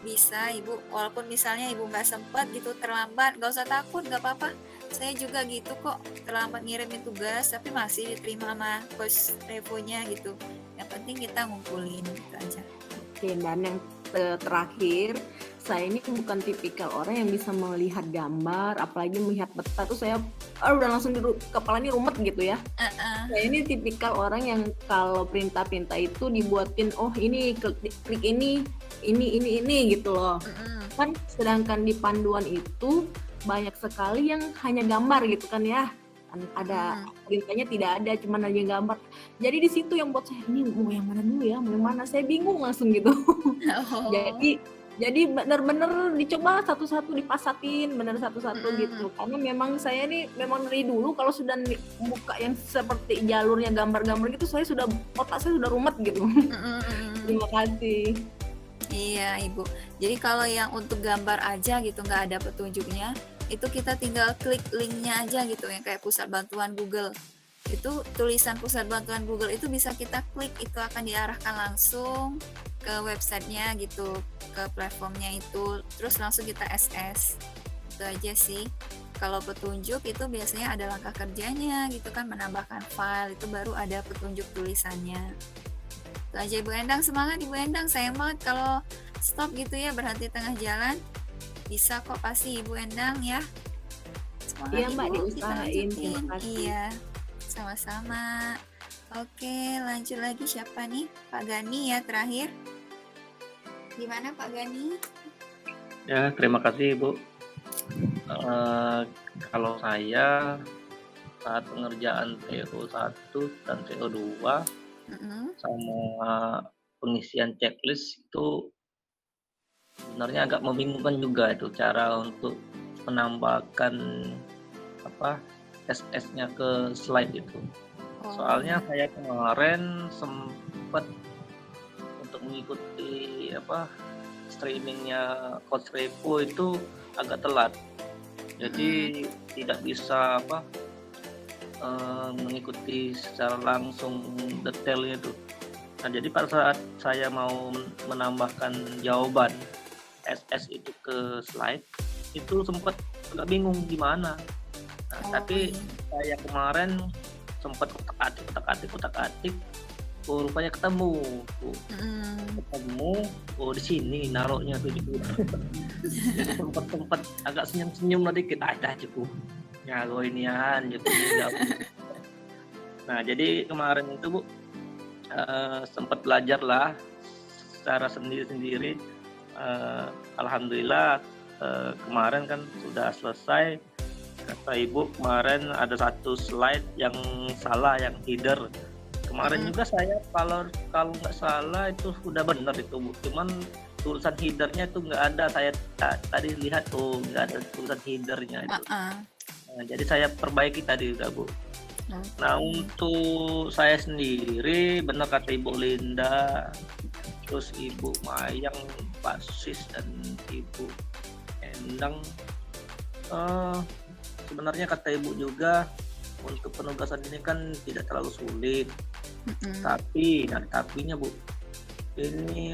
bisa Ibu walaupun misalnya Ibu nggak sempat gitu terlambat, nggak usah takut, nggak apa-apa, saya juga gitu kok terlambat ngirimin tugas tapi masih diterima sama Coach Revo-nya gitu, yang penting kita ngumpulin gitu aja. Oke, dan yang terakhir, saya ini bukan tipikal orang yang bisa melihat gambar, apalagi melihat peta tuh saya udah langsung kepala ini rumet gitu ya. Saya ini tipikal orang yang kalau perintah-perintah itu dibuatin, oh ini klik ini gitu loh. Kan sedangkan di panduan itu banyak sekali yang hanya gambar gitu kan ya. Ada perintahnya tidak ada, cuma hanya gambar. Jadi di situ yang buat saya ini mau yang mana dulu ya, mau yang mana, saya bingung langsung gitu. Jadi benar-benar dicoba satu-satu dipasatin, benar satu-satu gitu. Karena memang saya ini memang dari dulu kalau sudah buka yang seperti jalurnya gambar-gambar gitu, otak saya sudah rumet gitu. Terima kasih. Iya Ibu. Jadi kalau yang untuk gambar aja gitu nggak ada petunjuknya, itu kita tinggal klik linknya aja gitu yang kayak pusat bantuan Google. Itu tulisan pusat bantuan Google itu bisa kita klik, itu akan diarahkan langsung ke websitenya gitu, ke platformnya itu, terus langsung kita SS. Itu aja sih. Kalau petunjuk itu biasanya ada langkah kerjanya gitu kan, menambahkan file itu baru ada petunjuk tulisannya. Itu aja Ibu Endang, semangat Ibu Endang, sayang banget kalau stop gitu ya, berhenti tengah jalan. Bisa kok pasti Ibu Endang ya. Semangat Iya Mbak, Ibu, kita diusahain. lanjutin. Terima kasih. Iya, sama-sama. Oke, lanjut lagi siapa nih? Pak Gani ya terakhir. Gimana Pak Gani? Ya, terima kasih Bu. Kalau saya saat pengerjaan TO1 dan TO2 sama pengisian checklist itu sebenarnya agak membingungkan juga itu cara untuk menambahkan SS-nya ke slide itu. Soalnya saya kemarin sempat untuk mengikuti streamingnya Coach Revo itu agak telat. Jadi tidak bisa mengikuti secara langsung detailnya itu. Nah, jadi pada saat saya mau menambahkan jawaban SS itu ke slide, itu sempat agak bingung gimana. Nah, tapi saya kemarin sempat kotak-atik, rupanya ketemu, di sini naruhnya tuh gitu. Jadi sempat agak senyum dikit, cukup. Ya, gue inian gitu. Nah, jadi kemarin itu Bu sempat belajar lah secara sendiri-sendiri Alhamdulillah kemarin kan sudah selesai. Kata ibu kemarin ada satu slide yang salah, yang header. Kemarin juga saya kalau nggak salah itu sudah benar itu Bu. Cuman tulisan headernya itu nggak ada. Saya tadi lihat tuh nggak ada tulisan headernya itu. Nah, jadi saya perbaiki tadi udah Bu. Nah untuk saya sendiri benar kata Ibu Linda, terus Ibu Mayang, Pak Sis dan Ibu Endang, sebenarnya kata Ibu juga untuk penugasan ini kan tidak terlalu sulit. Tapi ada tapinya Bu, ini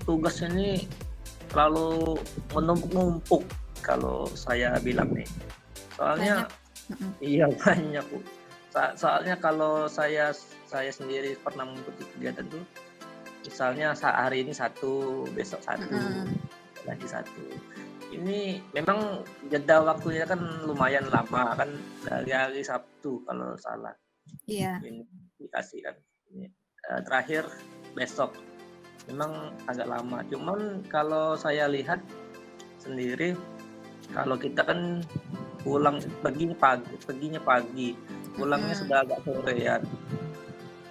tugas ini terlalu menumpuk kalau saya bilang nih. Soalnya iya banyak Bu. Soalnya kalau saya sendiri pernah mengikuti kegiatan tuh, misalnya hari ini satu, besok satu, lagi satu. Ini memang jeda waktunya kan lumayan lama kan, dari hari Sabtu kalau salah. Iya. Ini dikasih kan. Ini, terakhir besok. Memang agak lama. Cuman kalau saya lihat sendiri, kalau kita kan perginya pagi, pulangnya sudah agak sorean.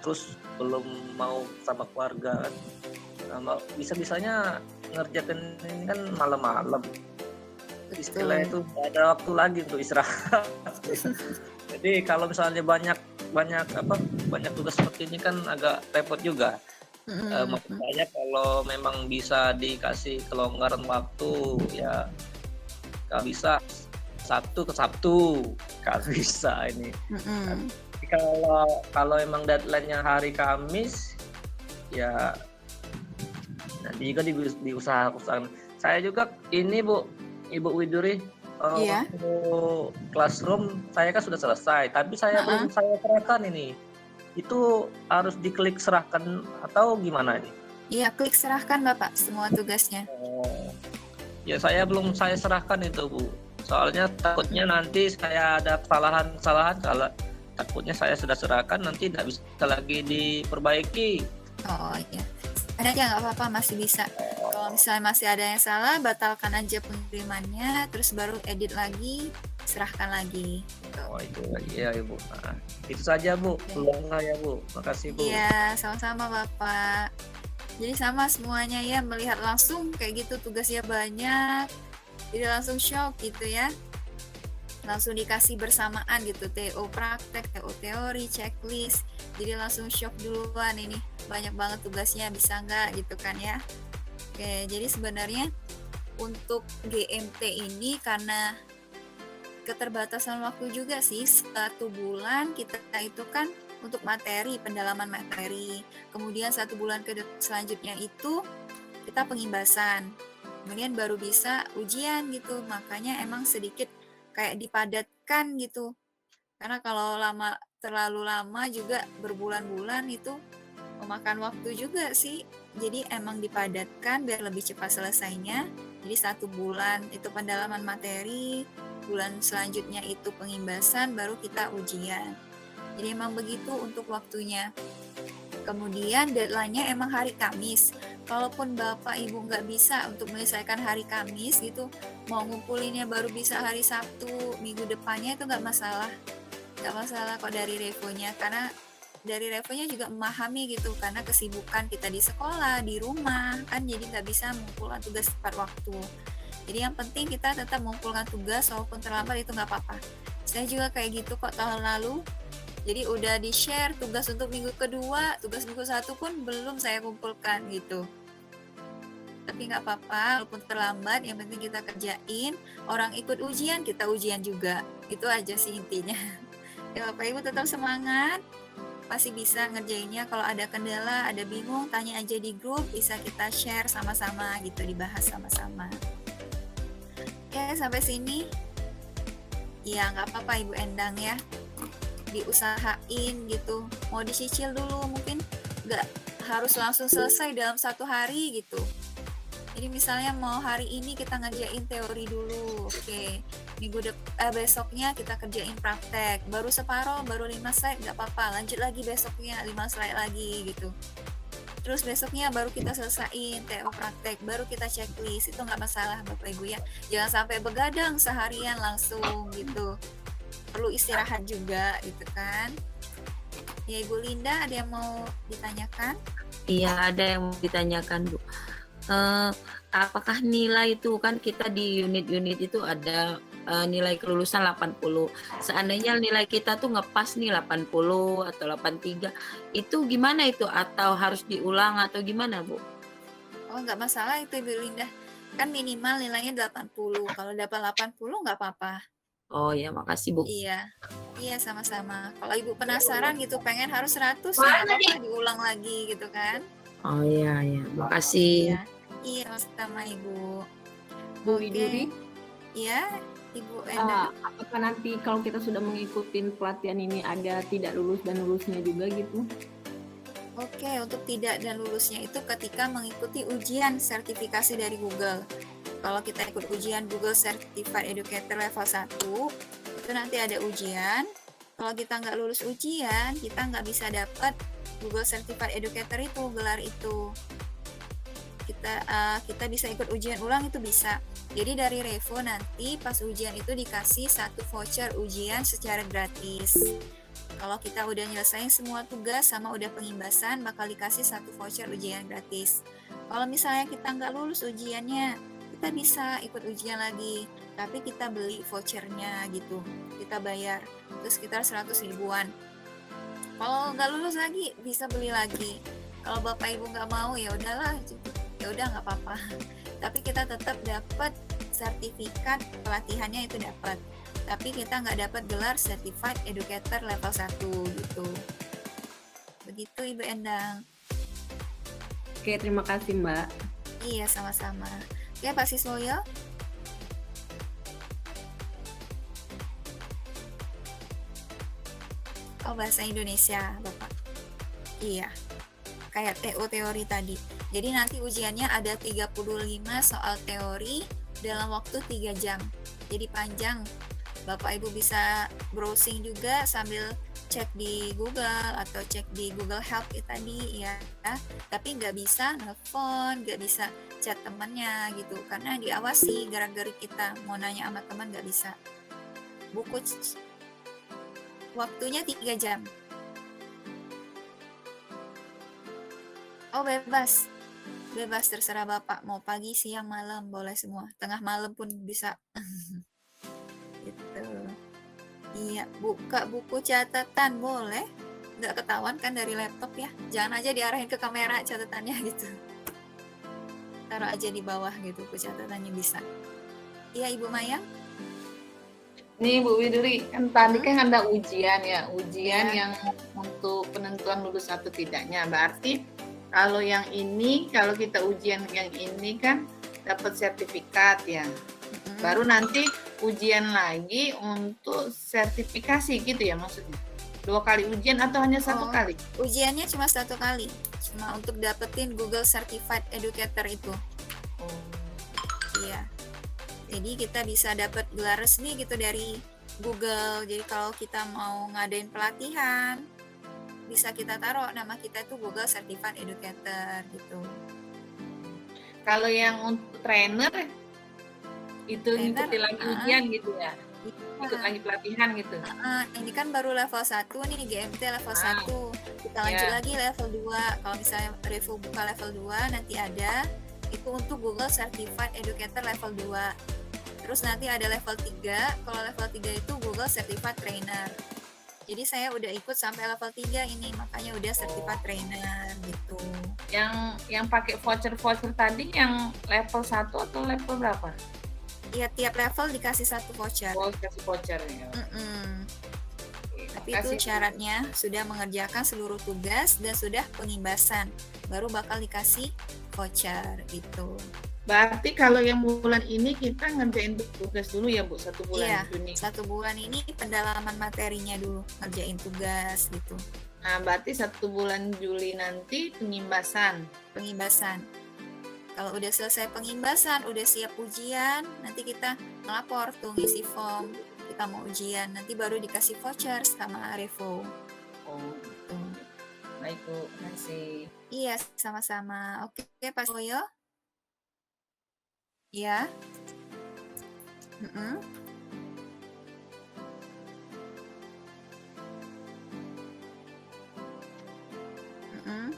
Terus belum mau sama keluarga kan. Bisa-bisanya ngerjakan ini kan malam-malam. Istilahnya itu nggak ada waktu lagi untuk istirahat. Jadi kalau misalnya banyak tugas seperti ini kan agak repot juga. Maksud saya kalau memang bisa dikasih kelonggaran waktu ya nggak bisa Sabtu ke Sabtu, nggak bisa ini. Tapi kalau emang deadline-nya hari Kamis ya nanti juga diusahakan. Saya juga ini Bu, Ibu Widuri, waktu classroom saya kan sudah selesai, tapi belum saya serahkan ini. Itu harus diklik serahkan atau gimana nih? Iya, klik serahkan Bapak semua tugasnya. Ya belum saya serahkan itu Bu. Soalnya takutnya nanti saya ada kesalahan kalau takutnya saya sudah serahkan nanti tidak bisa lagi diperbaiki. Oh iya. Ada aja nggak apa-apa, masih bisa. Kalau misalnya masih ada yang salah, batalkan aja pengirimannya, terus baru edit lagi, serahkan lagi. Gitu. Oh itu ya Ibu. Nah, itu saja Bu. Peluangnya ya Bu. Makasih Bu. Iya, sama-sama Bapak. Jadi sama semuanya ya, melihat langsung kayak gitu tugasnya banyak, jadi langsung shock gitu ya. Langsung dikasih bersamaan gitu, TO praktek, TO teori, checklist. Jadi langsung shock duluan, ini banyak banget tugasnya, bisa nggak gitu kan ya. Oke, jadi sebenarnya untuk GMT ini karena keterbatasan waktu juga sih, 1 bulan kita itu kan untuk materi, pendalaman materi. Kemudian 1 bulan selanjutnya itu kita pengimbasan. Kemudian baru bisa ujian gitu. Makanya emang sedikit kayak dipadatkan gitu. Karena kalau terlalu lama juga berbulan-bulan itu memakan waktu juga sih. Jadi emang dipadatkan biar lebih cepat selesainya. Jadi 1 bulan itu pendalaman materi, bulan selanjutnya itu pengimbasan, baru kita ujian. Jadi emang begitu untuk waktunya. Kemudian deadline-nya emang hari Kamis. Kalaupun Bapak Ibu nggak bisa untuk menyelesaikan hari Kamis gitu, mau ngumpulinnya baru bisa hari Sabtu, minggu depannya itu nggak masalah. Nggak masalah kok dari revonya, karena dari revonya juga memahami gitu, karena kesibukan kita di sekolah, di rumah, kan jadi nggak bisa mengumpulkan tugas tepat waktu. Jadi yang penting kita tetap mengumpulkan tugas, walaupun terlambat itu nggak apa-apa. Saya juga kayak gitu kok tahun lalu. Jadi udah di-share tugas untuk minggu kedua, tugas minggu 1 pun belum saya kumpulkan gitu. Tapi nggak apa-apa, walaupun terlambat, yang penting kita kerjain. Orang ikut ujian, kita ujian juga. Itu aja sih intinya. Ya Bapak Ibu tetap semangat, pasti bisa ngerjainnya. Kalau ada kendala, ada bingung, tanya aja di grup, bisa kita share sama-sama gitu, dibahas sama-sama. Ya sampai sini, ya nggak apa-apa Ibu Endang ya. Diusahain gitu, mau dicicil dulu, mungkin nggak harus langsung selesai dalam 1 hari gitu. Jadi misalnya mau hari ini kita ngerjain teori dulu, oke, besoknya kita kerjain praktek, baru separuh, baru 5 slide nggak apa-apa, lanjut lagi besoknya 5 slide lagi gitu. terus besoknya baru kita selesaiin TO praktek, baru kita checklist, itu nggak masalah Bapak Ibu ya. Jangan sampai begadang seharian langsung gitu. Perlu istirahat juga gitu kan. Ya Ibu Linda, ada yang mau ditanyakan? Iya, ada yang mau ditanyakan, Bu. Apakah nilai itu kan kita di unit-unit itu ada nilai kelulusan 80. Seandainya nilai kita tuh ngepas nih 80 atau 83, itu gimana itu? Atau harus diulang atau gimana, Bu? Oh, nggak masalah itu Ibu Linda. Kan minimal nilainya 80. Kalau dapat 80 nggak apa-apa. Oh ya, makasih, Bu. Iya. Iya, sama-sama. Kalau Ibu penasaran gitu, pengen harus 100 ya nggak apa-apa, diulang lagi gitu kan. Oh iya, ya. Makasih. Iya. Iya, sama Ibu. Bu Oke. Widuri, Iya, Ibu Enda. apakah nanti kalau kita sudah mengikuti pelatihan ini ada tidak lulus dan lulusnya juga gitu? Oke, untuk tidak dan lulusnya itu ketika mengikuti ujian sertifikasi dari Google. Kalau kita ikut ujian Google Certified Educator level 1, itu nanti ada ujian. Kalau kita nggak lulus ujian, kita nggak bisa dapat Google Certified Educator itu, gelar itu. Kita bisa ikut ujian ulang, itu bisa. Jadi dari Revo nanti pas ujian itu dikasih 1 voucher ujian secara gratis. Kalau kita udah nyelesain semua tugas sama udah pengimbasan, bakal dikasih 1 voucher ujian gratis. Kalau misalnya kita nggak lulus ujiannya, kita bisa ikut ujian lagi, tapi kita beli vouchernya gitu, kita bayar, terus sekitar 100 ribuan. Kalau nggak lulus lagi, bisa beli lagi. Kalau Bapak Ibu nggak mau, ya udahlah, ya udah nggak apa-apa. Tapi kita tetap dapat sertifikat pelatihannya, itu dapat. Tapi kita nggak dapat gelar Certified Educator level 1 gitu. Begitu Ibu Endang. Oke, terima kasih Mbak. Iya, sama-sama. Oke, Pak Siswoyo. Oh, bahasa Indonesia, Bapak. Iya. Kayak TO teori tadi. Jadi nanti ujiannya ada 35 soal teori dalam waktu 3 jam. Jadi panjang. Bapak Ibu bisa browsing juga sambil cek di Google atau cek di Google Help tadi ya. Tapi nggak bisa nelfon, nggak bisa chat temannya gitu. Karena diawasi gerak-gerik kita. Mau nanya sama teman nggak bisa. Buku waktunya 3 jam. Oh, bebas. Bebas, terserah Bapak. Mau pagi, siang, malam, boleh semua. Tengah malam pun bisa. Gitu. Iya, buka buku catatan boleh. Nggak ketahuan kan dari laptop ya. Jangan aja diarahin ke kamera catatannya gitu. Taruh aja di bawah gitu, buku catatannya bisa. Iya, Ibu Mayang? Nih Bu Widuri, kan tadi kan ada ujian ya, ujian Ya. yang untuk penentuan lulus atau tidaknya. Berarti kalau yang ini, kalau kita ujian yang ini kan dapat sertifikat ya. Baru nanti ujian lagi untuk sertifikasi gitu ya maksudnya. 2 kali ujian atau hanya 1 Oh. kali? Ujiannya cuma 1 kali. Cuma untuk dapetin Google Certified Educator itu. Iya. Jadi kita bisa dapat gelar resmi gitu dari Google. Jadi kalau kita mau ngadain pelatihan, bisa kita taruh nama kita itu Google Certified Educator gitu. Kalau yang untuk trainer itu ngikutin lagi ujian gitu ya? Ikut lagi pelatihan gitu? Ini kan baru level 1 nih, GMT level 1. Kita lanjut lagi level 2. Kalau misalnya Revo buka level 2, nanti ada itu untuk Google Certified Educator level 2. Terus nanti ada level 3. Kalau level 3 itu Google Certified Trainer. Jadi saya udah ikut sampai level 3 ini, makanya udah Certified Trainer gitu. Yang pakai voucher tadi yang level 1 atau level berapa? Iya, tiap level dikasih 1 voucher. Oh, kasih voucher ya. Tapi itu syaratnya sudah mengerjakan seluruh tugas dan sudah pengimbasan, baru bakal dikasih voucher gitu. Berarti kalau yang bulan ini kita ngerjain tugas dulu ya Bu, 1 bulan Iya, Juni. 1 bulan ini pendalaman materinya dulu, ngerjain tugas gitu. Nah, berarti 1 bulan Juli nanti pengimbasan. Kalau udah selesai pengimbasan, udah siap ujian, nanti kita melapor tuh ngisi form, kita mau ujian, nanti baru dikasih voucher sama Revo. Oh, Gitu. Baik Bu, terima kasih. Iya, sama-sama. Oke, Pak Soyo. Iya. Mm-mm. Mm-mm.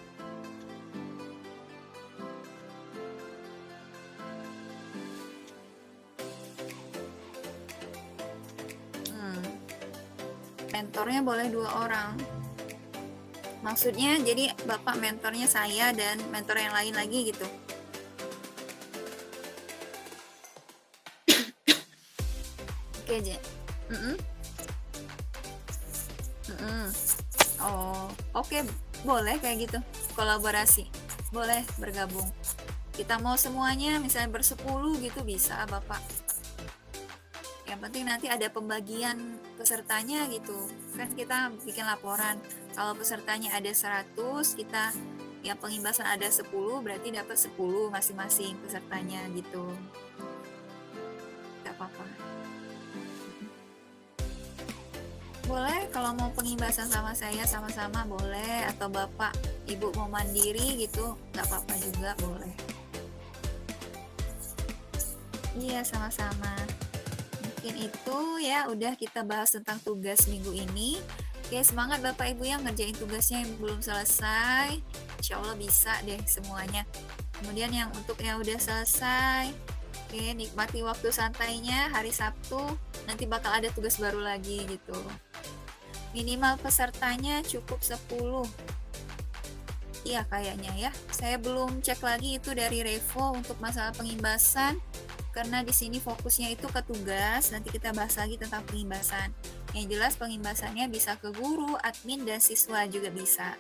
Mentornya boleh 2 orang. Maksudnya jadi Bapak mentornya saya dan mentor yang lain lagi gitu? Oke, mm-mm. Mm-mm. Oh, oke, boleh kayak gitu. Kolaborasi. Boleh bergabung. Kita mau semuanya misalnya bersepuluh gitu bisa, Bapak. Yang penting nanti ada pembagian pesertanya gitu. Kan kita bikin laporan. Kalau pesertanya ada 100, kita yang pengimbasan ada 10, berarti dapat 10 masing-masing pesertanya gitu. Gak apa-apa. Boleh kalau mau pengimbasan sama saya sama-sama boleh, atau Bapak Ibu mau mandiri gitu, gak apa-apa juga boleh. Iya, sama-sama. Mungkin itu ya udah kita bahas tentang tugas minggu ini. Oke, semangat Bapak Ibu yang ngerjain tugasnya yang belum selesai. Insya Allah bisa deh semuanya. Kemudian yang untuk yang udah selesai, oke, nikmati waktu santainya hari Sabtu. Nanti bakal ada tugas baru lagi gitu. Minimal pesertanya cukup 10. Iya kayaknya ya. Saya belum cek lagi itu dari Revo untuk masalah pengimbasan. Karena di sini fokusnya itu ke tugas, nanti kita bahas lagi tentang pengimbasan. Yang jelas pengimbasannya bisa ke guru, admin, dan siswa juga bisa.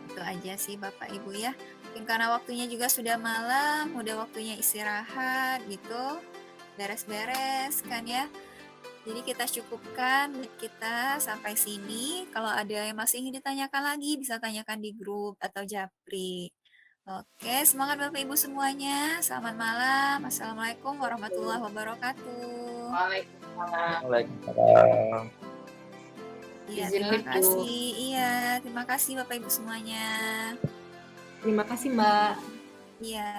Itu aja sih Bapak Ibu ya. Mungkin karena waktunya juga sudah malam, udah waktunya istirahat gitu. Beres-beres kan ya. Jadi kita cukupkan kita sampai sini. Kalau ada yang masih ingin ditanyakan lagi, bisa tanyakan di grup atau japri. Oke, semangat Bapak Ibu semuanya. Selamat malam. Assalamualaikum warahmatullahi wabarakatuh. Waalaikumsalam. Waalaikumsalam. Iya, Izin terima live, Bu. kasih. Iya, terima kasih Bapak Ibu semuanya. Terima kasih Mbak. Iya.